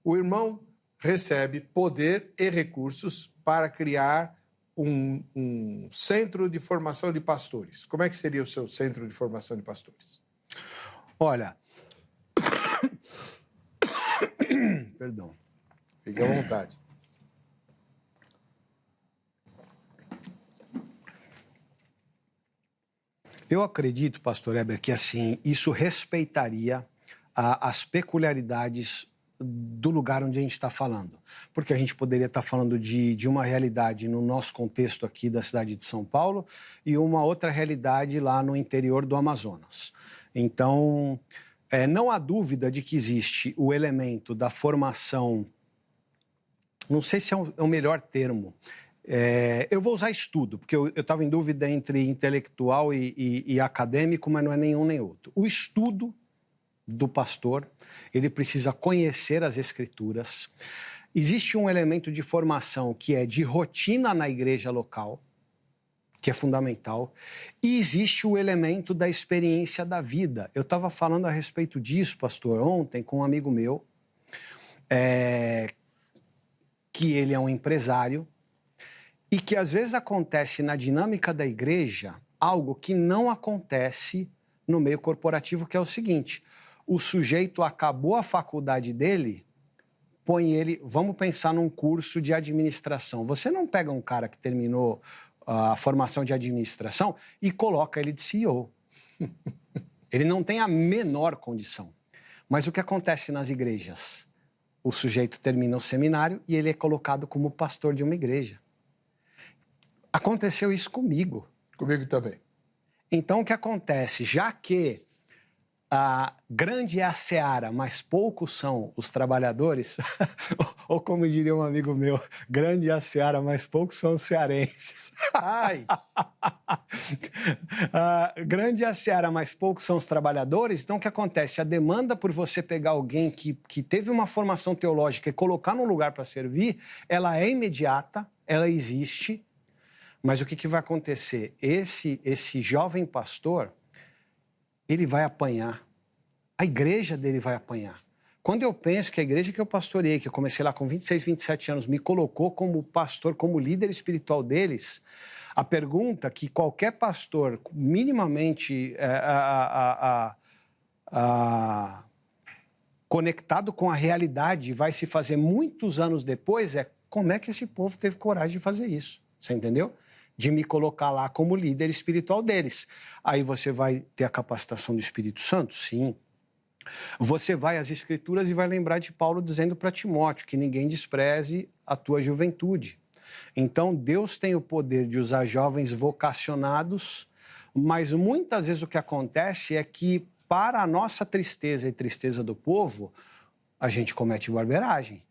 O irmão recebe poder e recursos para criar um centro de formação de pastores. Como é que seria o seu centro de formação de pastores? Olha... Perdão. Fique à vontade. Eu acredito, pastor Heber, que assim, isso respeitaria as peculiaridades do lugar onde a gente está falando. Porque a gente poderia estar falando de uma realidade no nosso contexto aqui da cidade de São Paulo e uma outra realidade lá no interior do Amazonas. Então, não há dúvida de que existe o elemento da formação, não sei se é o melhor termo, eu vou usar estudo, porque eu estava em dúvida entre intelectual e acadêmico, mas não é nenhum nem outro. O estudo do pastor, ele precisa conhecer as Escrituras. Existe um elemento de formação que é de rotina na igreja local, que é fundamental, e existe o elemento da experiência da vida. Eu estava falando a respeito disso, pastor, ontem com um amigo meu, que ele é um empresário, e que às vezes acontece na dinâmica da igreja algo que não acontece no meio corporativo, que é o seguinte: o sujeito acabou a faculdade dele, põe ele, vamos pensar num curso de administração. Você não pega um cara que terminou a formação de administração e coloca ele de CEO. Ele não tem a menor condição. Mas o que acontece nas igrejas? O sujeito termina o seminário e ele é colocado como pastor de uma igreja. Aconteceu isso comigo. Comigo também. Então, o que acontece? Já que grande é a seara, mas poucos são os trabalhadores, ou como diria um amigo meu, grande é a seara, mas poucos são os cearenses. Ai! Grande é a seara, mas poucos são os trabalhadores. Então, o que acontece? A demanda por você pegar alguém que teve uma formação teológica e colocar num lugar para servir, ela é imediata, ela existe. Mas o que vai acontecer? Esse jovem pastor, ele vai apanhar. A igreja dele vai apanhar. Quando eu penso que a igreja que eu pastoreei, que eu comecei lá com 26, 27 anos, me colocou como pastor, como líder espiritual deles, a pergunta que qualquer pastor minimamente conectado com a realidade vai se fazer muitos anos depois é: como é que esse povo teve coragem de fazer isso? Você entendeu? De me colocar lá como líder espiritual deles. Aí você vai ter a capacitação do Espírito Santo? Sim. Você vai às Escrituras e vai lembrar de Paulo dizendo para Timóteo que ninguém despreze a tua juventude. Então, Deus tem o poder de usar jovens vocacionados, mas muitas vezes o que acontece é que, para a nossa tristeza e tristeza do povo, a gente comete barbeiragem.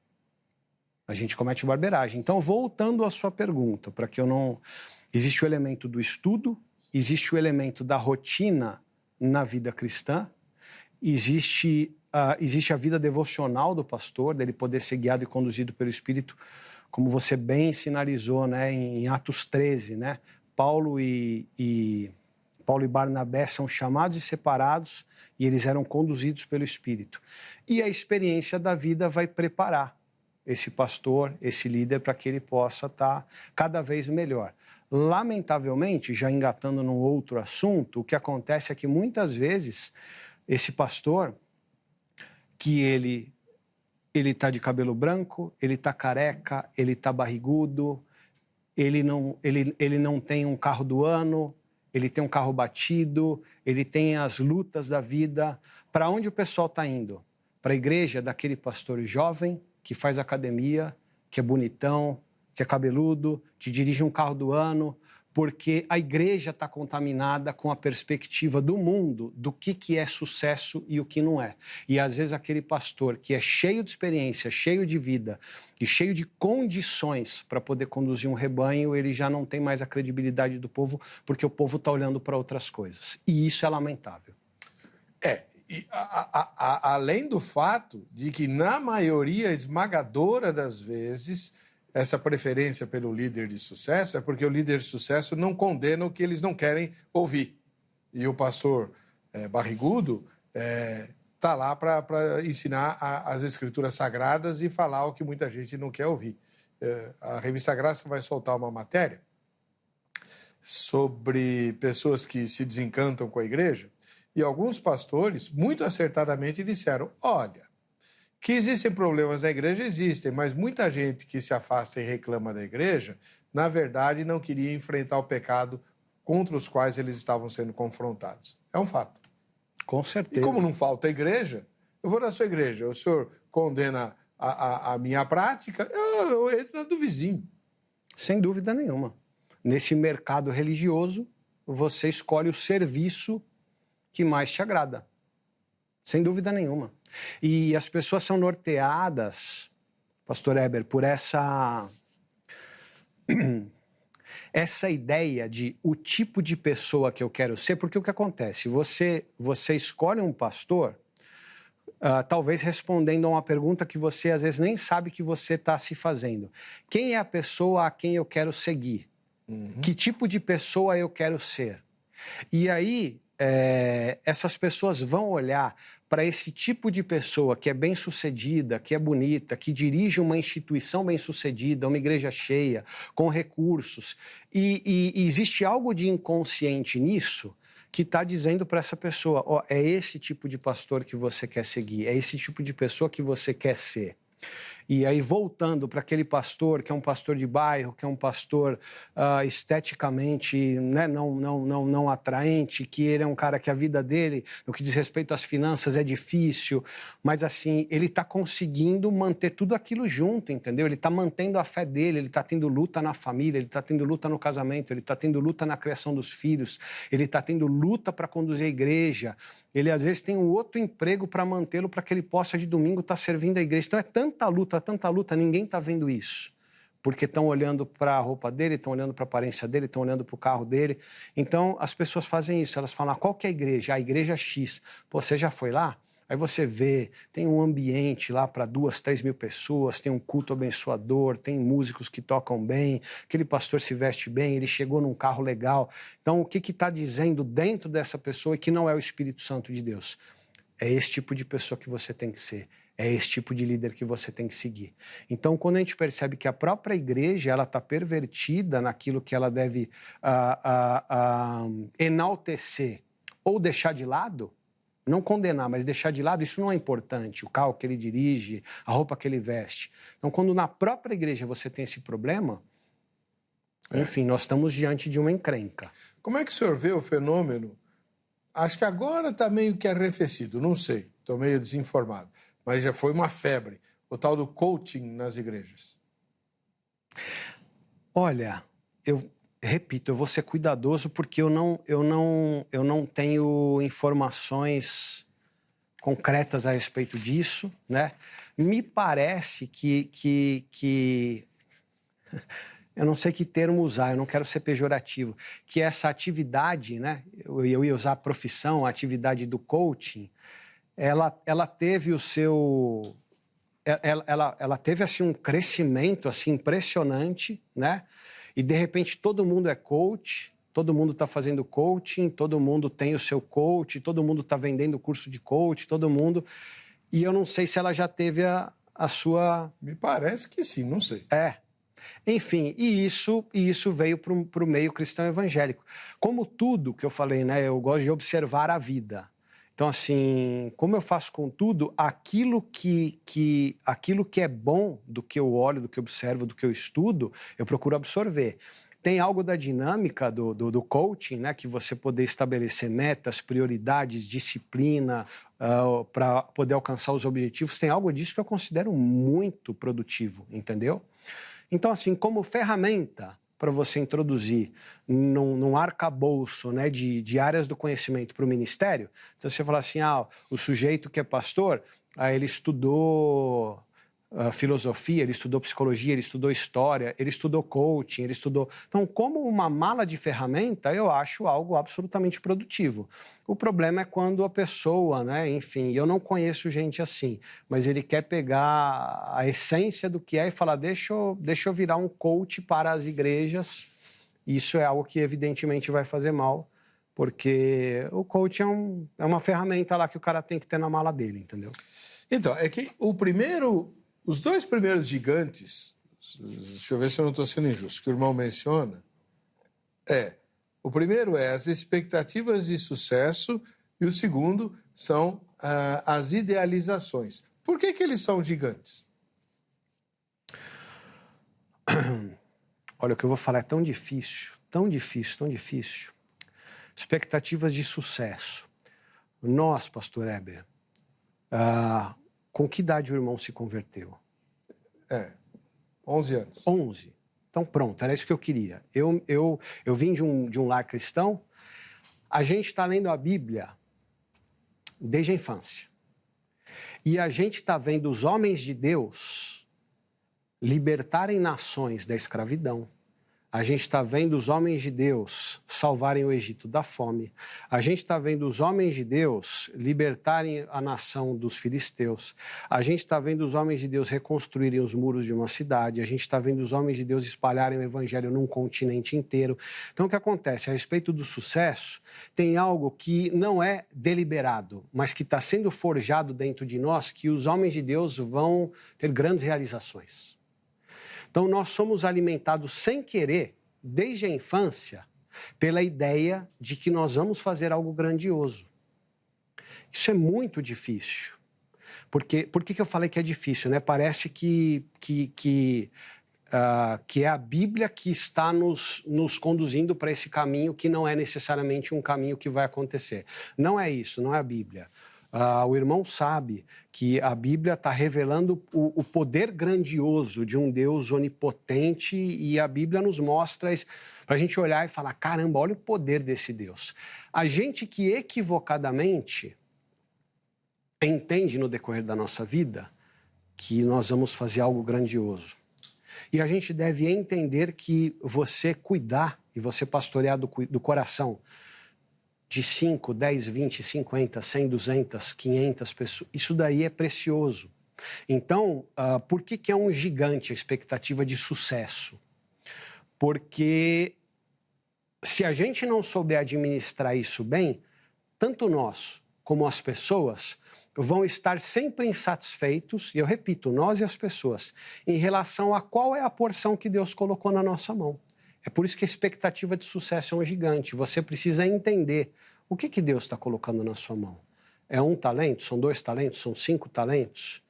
Então, voltando à sua pergunta, para que eu não... Existe o elemento do estudo, existe o elemento da rotina na vida cristã, existe a vida devocional do pastor, dele poder ser guiado e conduzido pelo Espírito, como você bem sinalizou, né, em Atos 13, né? Paulo e Paulo e Barnabé são chamados e separados e eles eram conduzidos pelo Espírito. E a experiência da vida vai preparar esse pastor, esse líder, para que ele possa estar cada vez melhor. Lamentavelmente, já engatando num outro assunto, o que acontece é que muitas vezes esse pastor, que ele está de cabelo branco, ele está careca, ele está barrigudo, ele não tem um carro do ano, ele tem um carro batido, ele tem as lutas da vida. Para onde o pessoal está indo? Para a igreja daquele pastor jovem que faz academia, que é bonitão, que é cabeludo, que dirige um carro do ano, porque a igreja está contaminada com a perspectiva do mundo do que é sucesso e o que não é. E às vezes aquele pastor que é cheio de experiência, cheio de vida e cheio de condições para poder conduzir um rebanho, ele já não tem mais a credibilidade do povo, porque o povo está olhando para outras coisas. E isso é lamentável. Além do fato de que, na maioria esmagadora das vezes, essa preferência pelo líder de sucesso é porque o líder de sucesso não condena o que eles não querem ouvir. E o pastor barrigudo está lá para ensinar as escrituras sagradas e falar o que muita gente não quer ouvir. A Revista Graça vai soltar uma matéria sobre pessoas que se desencantam com a igreja, e alguns pastores, muito acertadamente, disseram: olha, que existem problemas na igreja, existem, mas muita gente que se afasta e reclama da igreja, na verdade, não queria enfrentar o pecado contra os quais eles estavam sendo confrontados. É um fato. Com certeza. E como não falta igreja, eu vou na sua igreja, o senhor condena a minha prática, eu entro na do vizinho. Sem dúvida nenhuma. Nesse mercado religioso, você escolhe o serviço que mais te agrada. Sem dúvida nenhuma. E as pessoas são norteadas, pastor Heber, por essa ideia de o tipo de pessoa que eu quero ser, porque o que acontece? Você escolhe um pastor, talvez respondendo a uma pergunta que você às vezes nem sabe que você está se fazendo. Quem é a pessoa a quem eu quero seguir? Uhum. Que tipo de pessoa eu quero ser? E aí, essas pessoas vão olhar para esse tipo de pessoa que é bem-sucedida, que é bonita, que dirige uma instituição bem-sucedida, uma igreja cheia, com recursos. E existe algo de inconsciente nisso que está dizendo para essa pessoa: ó, é esse tipo de pastor que você quer seguir, é esse tipo de pessoa que você quer ser. E aí, voltando para aquele pastor, que é um pastor de bairro, que é um pastor esteticamente, né, não atraente, que ele é um cara que a vida dele, no que diz respeito às finanças, é difícil, mas assim, ele está conseguindo manter tudo aquilo junto, entendeu? Ele está mantendo a fé dele, ele está tendo luta na família, ele está tendo luta no casamento, ele está tendo luta na criação dos filhos, ele está tendo luta para conduzir a igreja, ele às vezes tem um outro emprego para mantê-lo, para que ele possa de domingo estar servindo a igreja. Então é tanta luta, ninguém está vendo isso, porque estão olhando para a roupa dele, estão olhando para a aparência dele, estão olhando para o carro dele. Então as pessoas fazem isso, elas falam: qual que é a igreja? A igreja X. Pô, você já foi lá? Aí você vê, tem um ambiente lá para 2, 3 mil pessoas, tem um culto abençoador, tem músicos que tocam bem, aquele pastor se veste bem, ele chegou num carro legal. Então o que está dizendo dentro dessa pessoa é que não é o Espírito Santo de Deus? É esse tipo de pessoa que você tem que ser. É esse tipo de líder que você tem que seguir. Então, quando a gente percebe que a própria igreja está pervertida naquilo que ela deve enaltecer ou deixar de lado, não condenar, mas deixar de lado, isso não é importante. O carro que ele dirige, a roupa que ele veste. Então, quando na própria igreja você tem esse problema, enfim, nós estamos diante de uma encrenca. Como é que o senhor vê o fenômeno? Acho que agora está meio que arrefecido, não sei, estou meio desinformado. Mas já foi uma febre, o tal do coaching nas igrejas. Olha, eu repito, eu vou ser cuidadoso porque eu não tenho informações concretas a respeito disso, né? Me parece que eu não sei que termo usar, eu não quero ser pejorativo, que essa atividade, né? Eu ia usar a profissão, a atividade do coaching, ela teve o seu... Ela teve assim, um crescimento assim, impressionante, né? E, de repente, todo mundo é coach, todo mundo está fazendo coaching, todo mundo tem o seu coach, todo mundo está vendendo curso de coach, todo mundo... E eu não sei se ela já teve a sua... Me parece que sim, não sei. Enfim, e isso veio para o meio cristão evangélico. Como tudo que eu falei, né? Eu gosto de observar a vida. Então, assim, como eu faço com tudo, aquilo que é bom do que eu olho, do que eu observo, do que eu estudo, eu procuro absorver. Tem algo da dinâmica do coaching, né? Que você poder estabelecer metas, prioridades, disciplina, para poder alcançar os objetivos. Tem algo disso que eu considero muito produtivo, entendeu? Então, assim, como ferramenta para você introduzir num arcabouço, né, de áreas do conhecimento para o ministério, então você fala assim, o sujeito que é pastor, ele estudou filosofia, ele estudou psicologia, ele estudou história, ele estudou coaching, ele estudou... Então, como uma mala de ferramenta, eu acho algo absolutamente produtivo. O problema é quando a pessoa, né, enfim, eu não conheço gente assim, mas ele quer pegar a essência do que é e falar, deixa eu virar um coach para as igrejas. Isso é algo que evidentemente vai fazer mal, porque o coach é uma ferramenta lá que o cara tem que ter na mala dele, entendeu? Então, é que os dois primeiros gigantes, deixa eu ver se eu não estou sendo injusto, que o irmão menciona, o primeiro é as expectativas de sucesso e o segundo são as idealizações. Por que eles são gigantes? Olha, o que eu vou falar é tão difícil, tão difícil, tão difícil. Expectativas de sucesso. Nós, pastor Heber, com que idade o irmão se converteu? 11 anos. 11. Então pronto, era isso que eu queria. Eu vim de um lar cristão. A gente está lendo a Bíblia desde a infância. E a gente está vendo os homens de Deus libertarem nações da escravidão. A gente está vendo os homens de Deus salvarem o Egito da fome. A gente está vendo os homens de Deus libertarem a nação dos filisteus. A gente está vendo os homens de Deus reconstruírem os muros de uma cidade. A gente está vendo os homens de Deus espalharem o evangelho num continente inteiro. Então, o que acontece? A respeito do sucesso, tem algo que não é deliberado, mas que está sendo forjado dentro de nós, que os homens de Deus vão ter grandes realizações. Então, nós somos alimentados sem querer, desde a infância, pela ideia de que nós vamos fazer algo grandioso. Isso é muito difícil. Por que eu falei que é difícil, né? Parece que é a Bíblia que está nos conduzindo para esse caminho que não é necessariamente um caminho que vai acontecer. Não é isso, não é a Bíblia. O irmão sabe que a Bíblia está revelando o poder grandioso de um Deus onipotente e a Bíblia nos mostra isso para a gente olhar e falar, caramba, olha o poder desse Deus. A gente que equivocadamente entende no decorrer da nossa vida que nós vamos fazer algo grandioso. E a gente deve entender que você cuidar e você pastorear do coração de 5, 10, 20, 50, 100, 200, 500 pessoas, isso daí é precioso. Então, por que é um gigante a expectativa de sucesso? Porque se a gente não souber administrar isso bem, tanto nós como as pessoas vão estar sempre insatisfeitos, e eu repito, nós e as pessoas, em relação a qual é a porção que Deus colocou na nossa mão. É por isso que a expectativa de sucesso é um gigante. Você precisa entender o que Deus está colocando na sua mão. É 1 talento? São 2 talentos? São 5 talentos?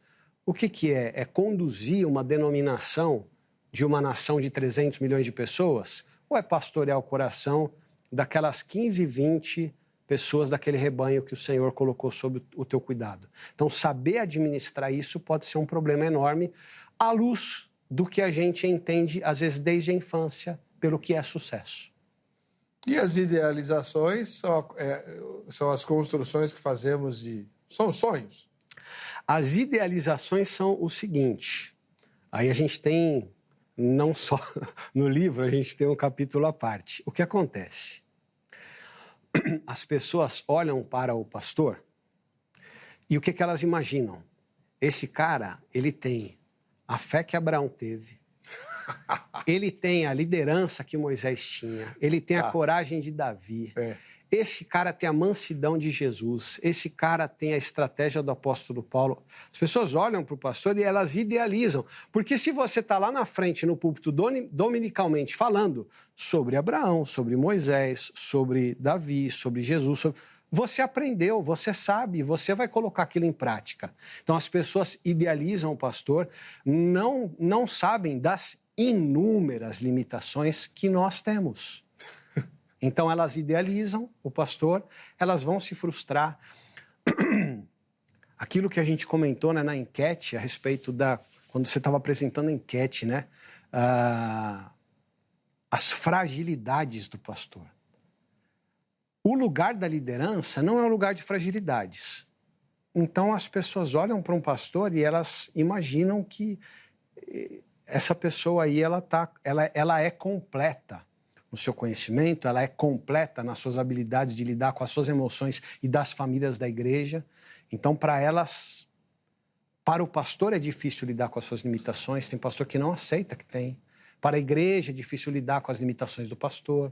O que é? É conduzir uma denominação de uma nação de 300 milhões de pessoas? Ou é pastorear o coração daquelas 15, 20 pessoas daquele rebanho que o Senhor colocou sob o teu cuidado? Então, saber administrar isso pode ser um problema enorme à luz do que a gente entende, às vezes, desde a infância, pelo que é sucesso. E as idealizações são as construções que fazemos são sonhos? As idealizações são o seguinte, aí a gente tem, não só no livro, a gente tem um capítulo à parte. O que acontece? As pessoas olham para o pastor e o que elas imaginam? Esse cara, ele tem a fé que Abraão teve, Ele tem a liderança que Moisés tinha. Ele tem a coragem de Davi. Esse cara tem a mansidão de Jesus. Esse cara tem a estratégia do apóstolo Paulo. As pessoas olham para o pastor e elas idealizam. Porque se você está lá na frente, no púlpito, dominicalmente, falando sobre Abraão, sobre Moisés, sobre Davi, sobre Jesus, você aprendeu, você sabe, você vai colocar aquilo em prática. Então, as pessoas idealizam o pastor, não sabem das inúmeras limitações que nós temos. Então, elas idealizam o pastor, elas vão se frustrar. Aquilo que a gente comentou, né, na enquete, a respeito da... Quando você estava apresentando a enquete, né? As fragilidades do pastor. O lugar da liderança não é um lugar de fragilidades. Então, as pessoas olham para um pastor e elas imaginam que essa pessoa aí, ela é completa no seu conhecimento, ela é completa nas suas habilidades de lidar com as suas emoções e das famílias da igreja. Então, para o pastor é difícil lidar com as suas limitações, tem pastor que não aceita que tem. Para a igreja é difícil lidar com as limitações do pastor.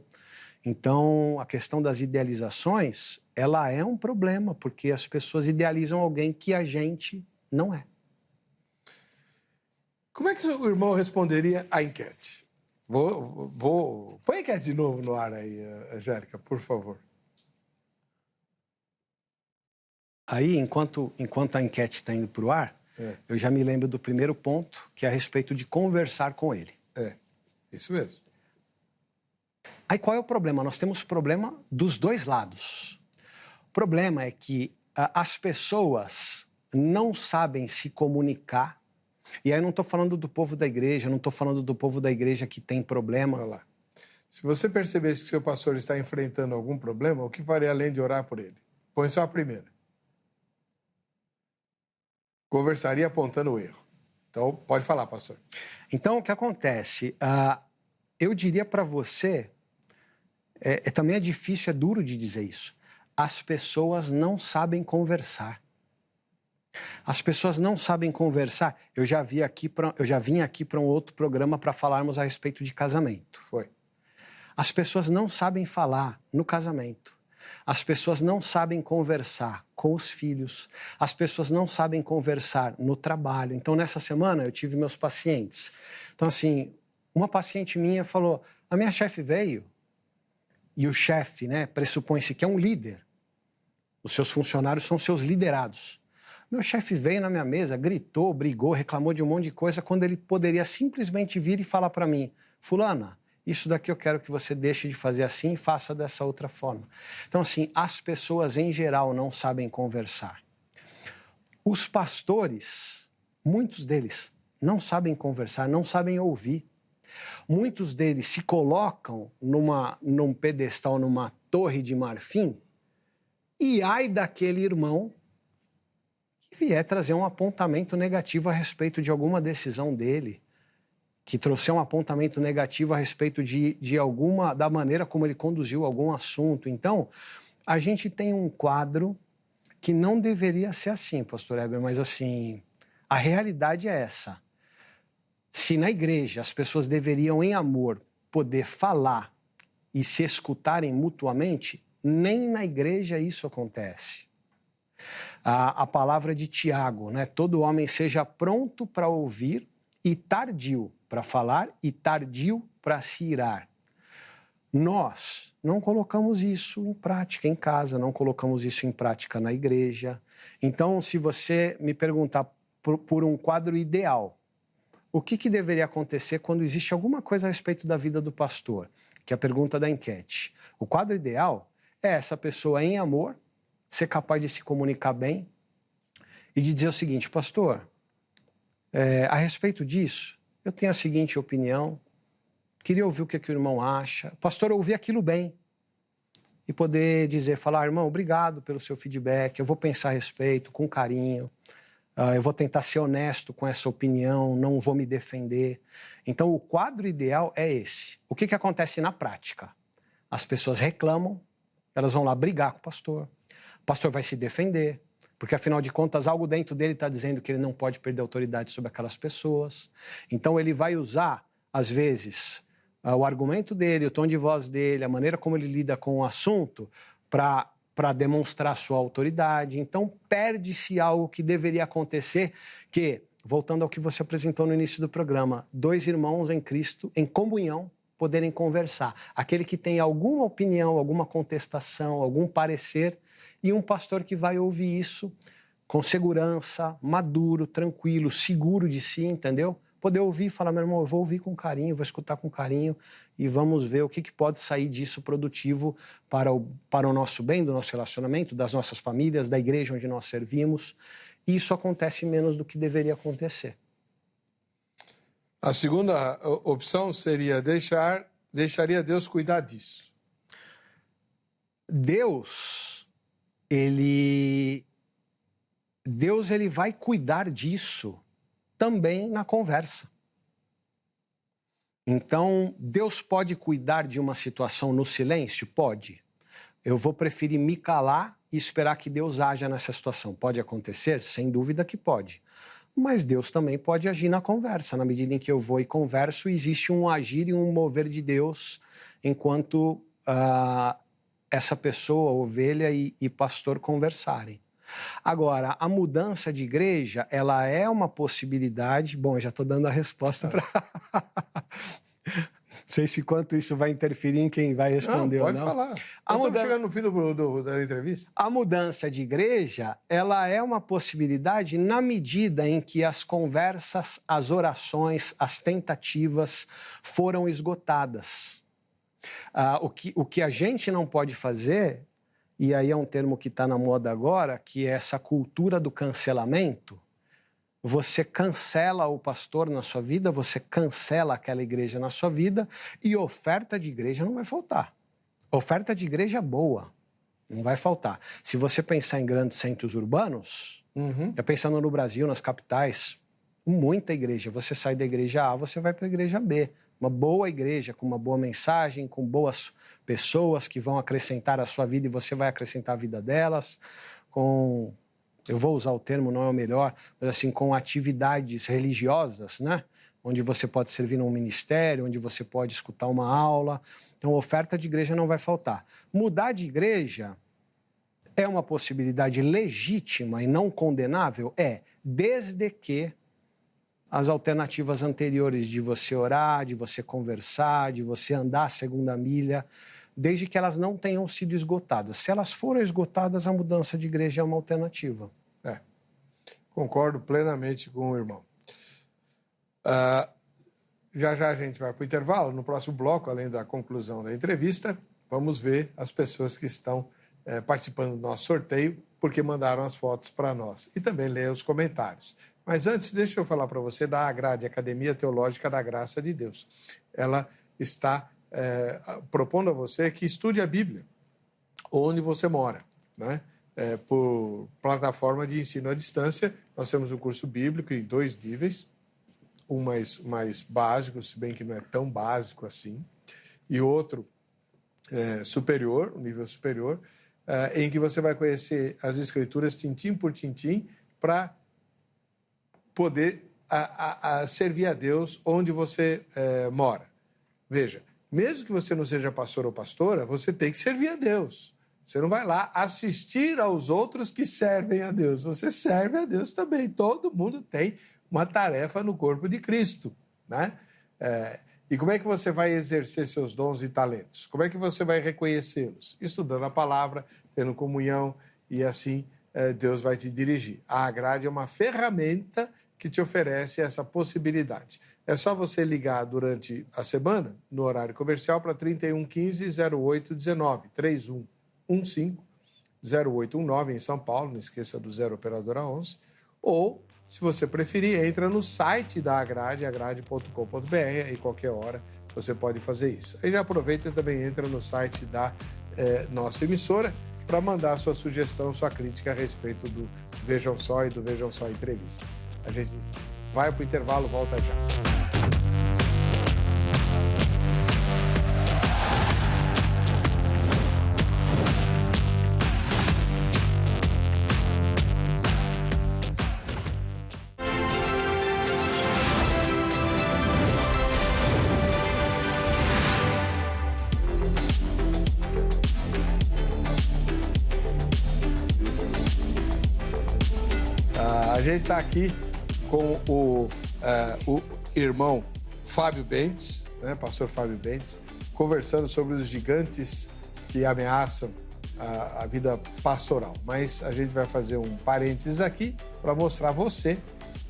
Então, a questão das idealizações, ela é um problema, porque as pessoas idealizam alguém que a gente não é. Como é que o irmão responderia à enquete? Põe a enquete de novo no ar aí, Angélica, por favor. Aí, enquanto a enquete está indo para o ar, eu já me lembro do primeiro ponto, que é a respeito de conversar com ele. Isso mesmo. Aí qual é o problema? Nós temos problema dos dois lados. O problema é que as pessoas não sabem se comunicar. E aí eu não estou falando do povo da igreja, não estou falando do povo da igreja que tem problema. Olha lá. Se você percebesse que seu pastor está enfrentando algum problema, o que faria além de orar por ele? Põe só a primeira. Conversaria apontando o erro. Então, pode falar, pastor. Então, o que acontece? Eu diria para você, também é difícil, é duro de dizer isso. As pessoas não sabem conversar. As pessoas não sabem conversar. Eu já vim aqui para um outro programa para falarmos a respeito de casamento. Foi. As pessoas não sabem falar no casamento. As pessoas não sabem conversar com os filhos. As pessoas não sabem conversar no trabalho. Então, nessa semana, eu tive meus pacientes. Então, assim, uma paciente minha falou, a minha chefe veio, e o chefe, né, pressupõe-se que é um líder. Os seus funcionários são seus liderados. Meu chefe veio na minha mesa, gritou, brigou, reclamou de um monte de coisa, quando ele poderia simplesmente vir e falar para mim, fulana, isso daqui eu quero que você deixe de fazer assim e faça dessa outra forma. Então, assim, as pessoas em geral não sabem conversar. Os pastores, muitos deles, não sabem conversar, não sabem ouvir. Muitos deles se colocam num pedestal, numa torre de marfim, e ai daquele irmão que vier trazer um apontamento negativo a respeito de alguma decisão dele, que trouxer um apontamento negativo a respeito da maneira como ele conduziu algum assunto. Então, a gente tem um quadro que não deveria ser assim, pastor Heber, mas assim, a realidade é essa. Se na igreja as pessoas deveriam, em amor, poder falar e se escutarem mutuamente, nem na igreja isso acontece. A palavra de Tiago, né? Todo homem seja pronto para ouvir e tardio para falar e tardio para se irar. Nós não colocamos isso em prática em casa, não colocamos isso em prática na igreja. Então, se você me perguntar por um quadro ideal, o que deveria acontecer quando existe alguma coisa a respeito da vida do pastor? Que é a pergunta da enquete. O quadro ideal é essa pessoa, em amor, ser capaz de se comunicar bem e de dizer o seguinte, pastor, a respeito disso, eu tenho a seguinte opinião, queria ouvir o que o irmão acha, pastor, ouvir aquilo bem e poder dizer, falar, irmão, obrigado pelo seu feedback, eu vou pensar a respeito com carinho, eu vou tentar ser honesto com essa opinião, não vou me defender. Então, o quadro ideal é esse. O que acontece na prática? As pessoas reclamam, elas vão lá brigar com o pastor vai se defender, porque, afinal de contas, algo dentro dele está dizendo que ele não pode perder autoridade sobre aquelas pessoas. Então, ele vai usar às vezes, o argumento dele, o tom de voz dele, a maneira como ele lida com o assunto para demonstrar sua autoridade. Então, perde-se algo que deveria acontecer, que, voltando ao que você apresentou no início do programa, 2 irmãos em Cristo, em comunhão, poderem conversar. Aquele que tem alguma opinião, alguma contestação, algum parecer, e um pastor que vai ouvir isso com segurança, maduro, tranquilo, seguro de si, entendeu? Poder ouvir e falar, meu irmão, eu vou ouvir com carinho, vou escutar com carinho e vamos ver o que pode sair disso produtivo para o nosso bem, do nosso relacionamento, das nossas famílias, da igreja onde nós servimos. E isso acontece menos do que deveria acontecer. A segunda opção seria deixaria Deus cuidar disso. Deus ele vai cuidar disso também na conversa. Então, Deus pode cuidar de uma situação no silêncio? Pode. Eu vou preferir me calar e esperar que Deus haja nessa situação. Pode acontecer? Sem dúvida que pode. Mas Deus também pode agir na conversa. Na medida em que eu vou e converso, existe um agir e um mover de Deus enquanto essa pessoa, ovelha e pastor conversarem. Agora, a mudança de igreja, ela é uma possibilidade... Bom, eu já estou dando a resposta para... Não sei se quanto isso vai interferir em quem vai responder ou não. Pode falar. Estamos chegando no fim da entrevista. A mudança de igreja, ela é uma possibilidade na medida em que as conversas, as orações, as tentativas foram esgotadas. O que a gente não pode fazer, e aí é um termo que está na moda agora, que é essa cultura do cancelamento. Você cancela o pastor na sua vida, você cancela aquela igreja na sua vida e oferta de igreja não vai faltar. Oferta de igreja boa, não vai faltar. Se você pensar em grandes centros urbanos, já pensando no Brasil, nas capitais, muita igreja. Você sai da igreja A, você vai para a igreja B. Uma boa igreja, com uma boa mensagem, com boas pessoas que vão acrescentar a sua vida e você vai acrescentar a vida delas, com... Eu vou usar o termo, não é o melhor, mas assim, com atividades religiosas, né? Onde você pode servir num ministério, onde você pode escutar uma aula. Então, oferta de igreja não vai faltar. Mudar de igreja é uma possibilidade legítima e não condenável? É, desde que as alternativas anteriores de você orar, de você conversar, de você andar a segunda milha, desde que elas não tenham sido esgotadas. Se elas foram esgotadas, a mudança de igreja é uma alternativa. Concordo plenamente com o irmão. Já a gente vai para o intervalo. No próximo bloco, além da conclusão da entrevista, vamos ver as pessoas que estão participando do nosso sorteio, porque mandaram as fotos para nós. E também ler os comentários. Mas antes, deixa eu falar para você da AGRADE, Academia Teológica da Graça de Deus. Ela está propondo a você que estude a Bíblia onde você mora, né? Por plataforma de ensino à distância. Nós temos um curso bíblico em 2 níveis, um mais básico, se bem que não é tão básico assim, e outro superior, um nível superior, em que você vai conhecer as Escrituras tintim por tintim para poder servir a Deus onde você mora. Veja, mesmo que você não seja pastor ou pastora, você tem que servir a Deus. Você não vai lá assistir aos outros que servem a Deus. Você serve a Deus também. Todo mundo tem uma tarefa no corpo de Cristo, né? E como é que você vai exercer seus dons e talentos? Como é que você vai reconhecê-los? Estudando a palavra, tendo comunhão, e assim Deus vai te dirigir. A AGRADE é uma ferramenta que te oferece essa possibilidade. É só você ligar durante a semana, no horário comercial, para 3115-0819, 3115-0819 em São Paulo, não esqueça do 0 operadora 11, ou, se você preferir, entra no site da AGRADE, agrade.com.br, e qualquer hora você pode fazer isso. Aí já aproveita e também entra no site da nossa emissora para mandar sua sugestão, sua crítica a respeito do Vejam Só e do Vejam Só Entrevista. A gente vai para o intervalo, volta já. A gente está aqui com o irmão Fábio Bentes, né, pastor Fábio Bentes, conversando sobre os gigantes que ameaçam a vida pastoral. Mas a gente vai fazer um parênteses aqui para mostrar você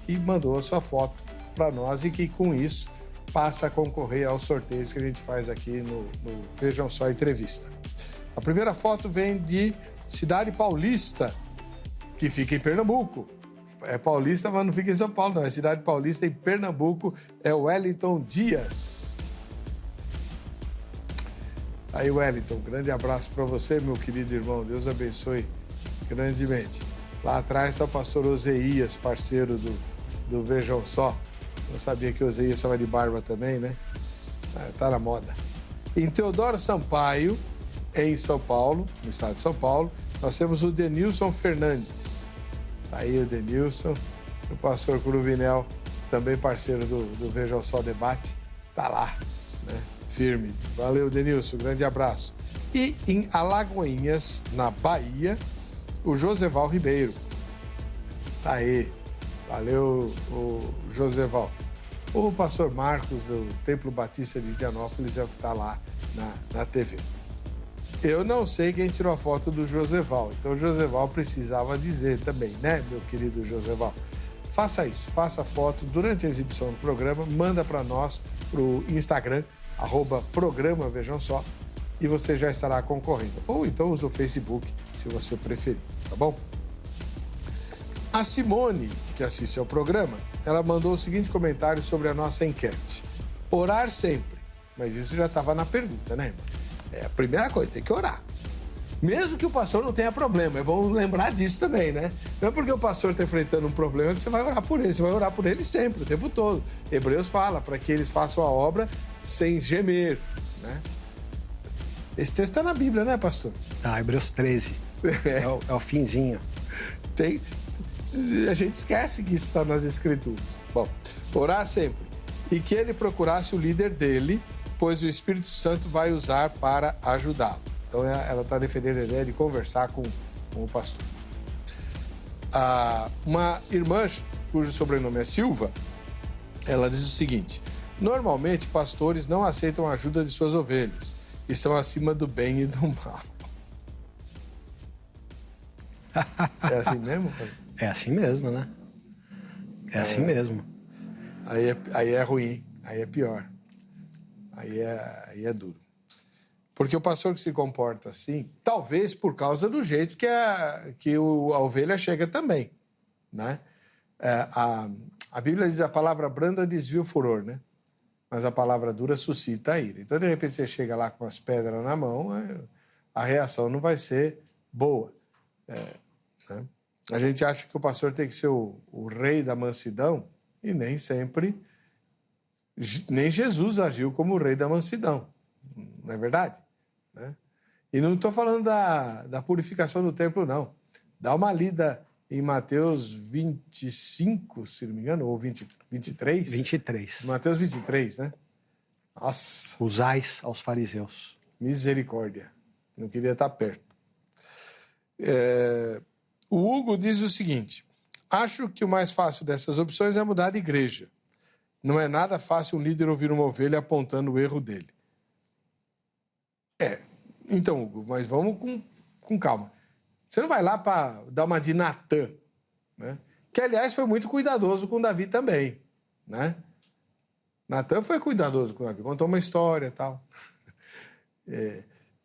que mandou a sua foto para nós e que, com isso, passa a concorrer aos sorteios que a gente faz aqui no Vejam Só Entrevista. A primeira foto vem de Cidade Paulista, que fica em Pernambuco. É paulista, mas não fica em São Paulo, não. É Cidade Paulista, em Pernambuco. É o Wellington Dias. Aí, Wellington, grande abraço para você, meu querido irmão. Deus abençoe grandemente. Lá atrás está o pastor Oseias, parceiro do Vejam Só. Não sabia que o Oseias estava de barba também, né? Tá na moda. Em Teodoro Sampaio, em São Paulo, no estado de São Paulo, nós temos o Denilson Fernandes. Aí o Denilson, o pastor Cruvinel, também parceiro do Vejam Só Debate, tá lá, né? Firme. Valeu, Denilson, grande abraço. E em Alagoinhas, na Bahia, o Joseval Ribeiro. Tá aí. Valeu, o Joseval. O pastor Marcos, do Templo Batista de Indianópolis, é o que está lá na TV. Eu não sei quem tirou a foto do Joseval, então o Joseval precisava dizer também, né, meu querido Joseval? Faça isso, faça a foto durante a exibição do programa, manda para nós, para o Instagram, @programa Vejam Só, e você já estará concorrendo. Ou então usa o Facebook, se você preferir, tá bom? A Simone, que assiste ao programa, ela mandou o seguinte comentário sobre a nossa enquete. Orar sempre. Mas isso já estava na pergunta, né, irmão? É a primeira coisa, tem que orar. Mesmo que o pastor não tenha problema, é bom lembrar disso também, né? Não é porque o pastor está enfrentando um problema que você vai orar por ele, você vai orar por ele sempre, o tempo todo. Hebreus fala para que eles façam a obra sem gemer, né? Esse texto está na Bíblia, né, pastor? Ah, Hebreus 13. É o finzinho. A gente esquece que isso está nas Escrituras. Bom, orar sempre. E que ele procurasse o líder dele, pois o Espírito Santo vai usar para ajudá-lo. Então, ela está defendendo a ideia de conversar com o pastor. Uma irmã, cujo sobrenome é Silva, ela diz o seguinte: normalmente, pastores não aceitam a ajuda de suas ovelhas. Estão acima do bem e do mal. É assim mesmo, pastor? É assim mesmo, né? É assim mesmo. Aí é ruim, aí é pior. Aí é duro. Porque o pastor que se comporta assim, talvez por causa do jeito que a ovelha chega também, né? A Bíblia diz: a palavra branda desvia o furor, né? Mas a palavra dura suscita a ira. Então, de repente, você chega lá com as pedras na mão, a reação não vai ser boa. Né? A gente acha que o pastor tem que ser o rei da mansidão, e nem sempre, nem Jesus agiu como o rei da mansidão, não é verdade? Né? E não estou falando da purificação do templo, não. Dá uma lida em Mateus 25, se não me engano, ou 23? 23. Mateus 23, né? Nossa! Usais aos fariseus. Misericórdia. Não queria estar perto. O Hugo diz o seguinte: acho que o mais fácil dessas opções é mudar de igreja. Não é nada fácil um líder ouvir uma ovelha apontando o erro dele. Então, Hugo, mas vamos com calma. Você não vai lá para dar uma de Natã, né? Que, aliás, foi muito cuidadoso com Davi também, né? Natã foi cuidadoso com Davi, contou uma história e tal.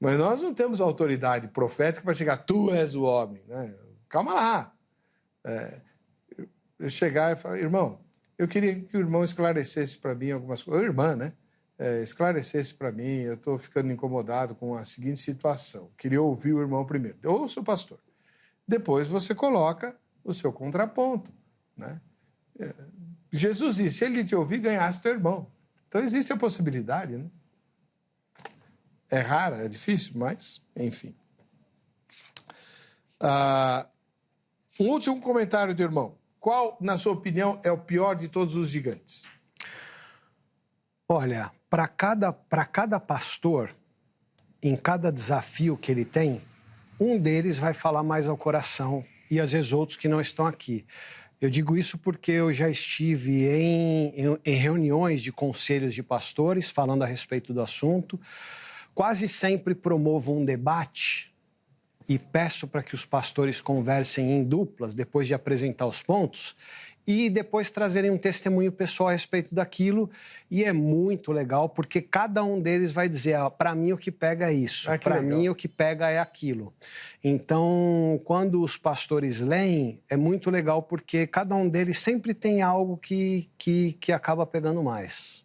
Mas nós não temos autoridade profética para chegar, tu és o homem, né? Calma lá. Eu chegar e falar: irmão, eu queria que o irmão esclarecesse para mim algumas coisas. Irmã, né? Esclarecesse para mim, eu estou ficando incomodado com a seguinte situação. Queria ouvir o irmão primeiro. Ouça o pastor. Depois você coloca o seu contraponto, né? Jesus disse: se ele te ouvir, ganhasse teu irmão. Então existe a possibilidade, né? É rara, é difícil, mas enfim. Um último comentário do irmão. Qual, na sua opinião, é o pior de todos os gigantes? Olha, para cada pastor, em cada desafio que ele tem, um deles vai falar mais ao coração, e às vezes outros que não estão aqui. Eu digo isso porque eu já estive em reuniões de conselhos de pastores falando a respeito do assunto. Quase sempre promovo um debate e peço para que os pastores conversem em duplas depois de apresentar os pontos e depois trazerem um testemunho pessoal a respeito daquilo. E é muito legal, porque cada um deles vai dizer, para mim o que pega é isso, para mim o que pega é aquilo. Então, quando os pastores leem, é muito legal, porque cada um deles sempre tem algo que acaba pegando mais.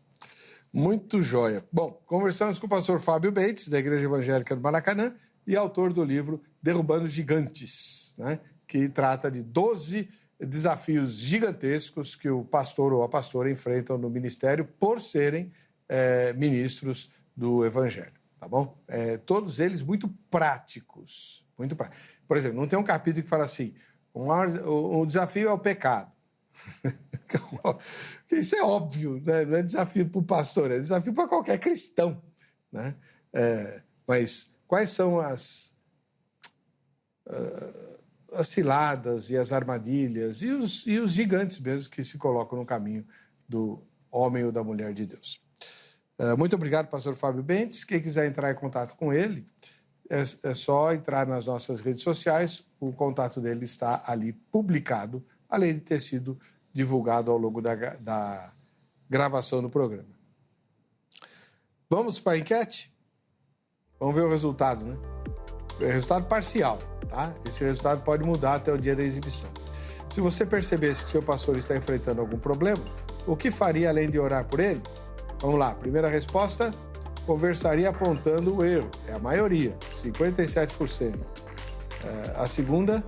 Muito jóia. Bom, conversamos com o pastor Fábio Bates, da Igreja Evangélica do Maracanã, e autor do livro Derrubando Gigantes, né? Que trata de 12 desafios gigantescos que o pastor ou a pastora enfrentam no ministério por serem ministros do Evangelho, tá bom? Todos eles muito práticos, muito práticos. Por exemplo, não tem um capítulo que fala assim, o desafio é o pecado. Isso é óbvio, né? Não é desafio para o pastor, é desafio para qualquer cristão, né? Mas quais são as ciladas e as armadilhas e os gigantes mesmo que se colocam no caminho do homem ou da mulher de Deus? Muito obrigado, pastor Fábio Bentes. Quem quiser entrar em contato com ele, é só entrar nas nossas redes sociais. O contato dele está ali publicado, além de ter sido divulgado ao longo da gravação do programa. Vamos para a enquete? Vamos ver o resultado, né? É resultado parcial, tá? Esse resultado pode mudar até o dia da exibição. Se você percebesse que seu pastor está enfrentando algum problema, o que faria além de orar por ele? Vamos lá, primeira resposta, conversaria apontando o erro. É a maioria, 57%. A segunda,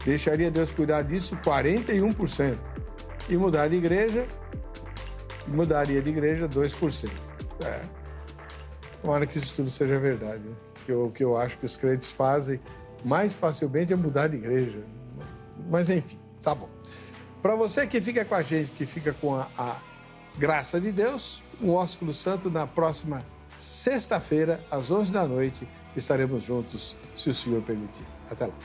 deixaria Deus cuidar disso, 41%. E mudaria de igreja, 2%. Tomara que isso tudo seja verdade, né? O que eu acho que os crentes fazem mais facilmente é mudar de igreja. Mas, enfim, tá bom. Para você que fica com a gente, que fica com a graça de Deus, um Ósculo Santo na próxima sexta-feira, às 11 da noite, estaremos juntos, se o Senhor permitir. Até lá.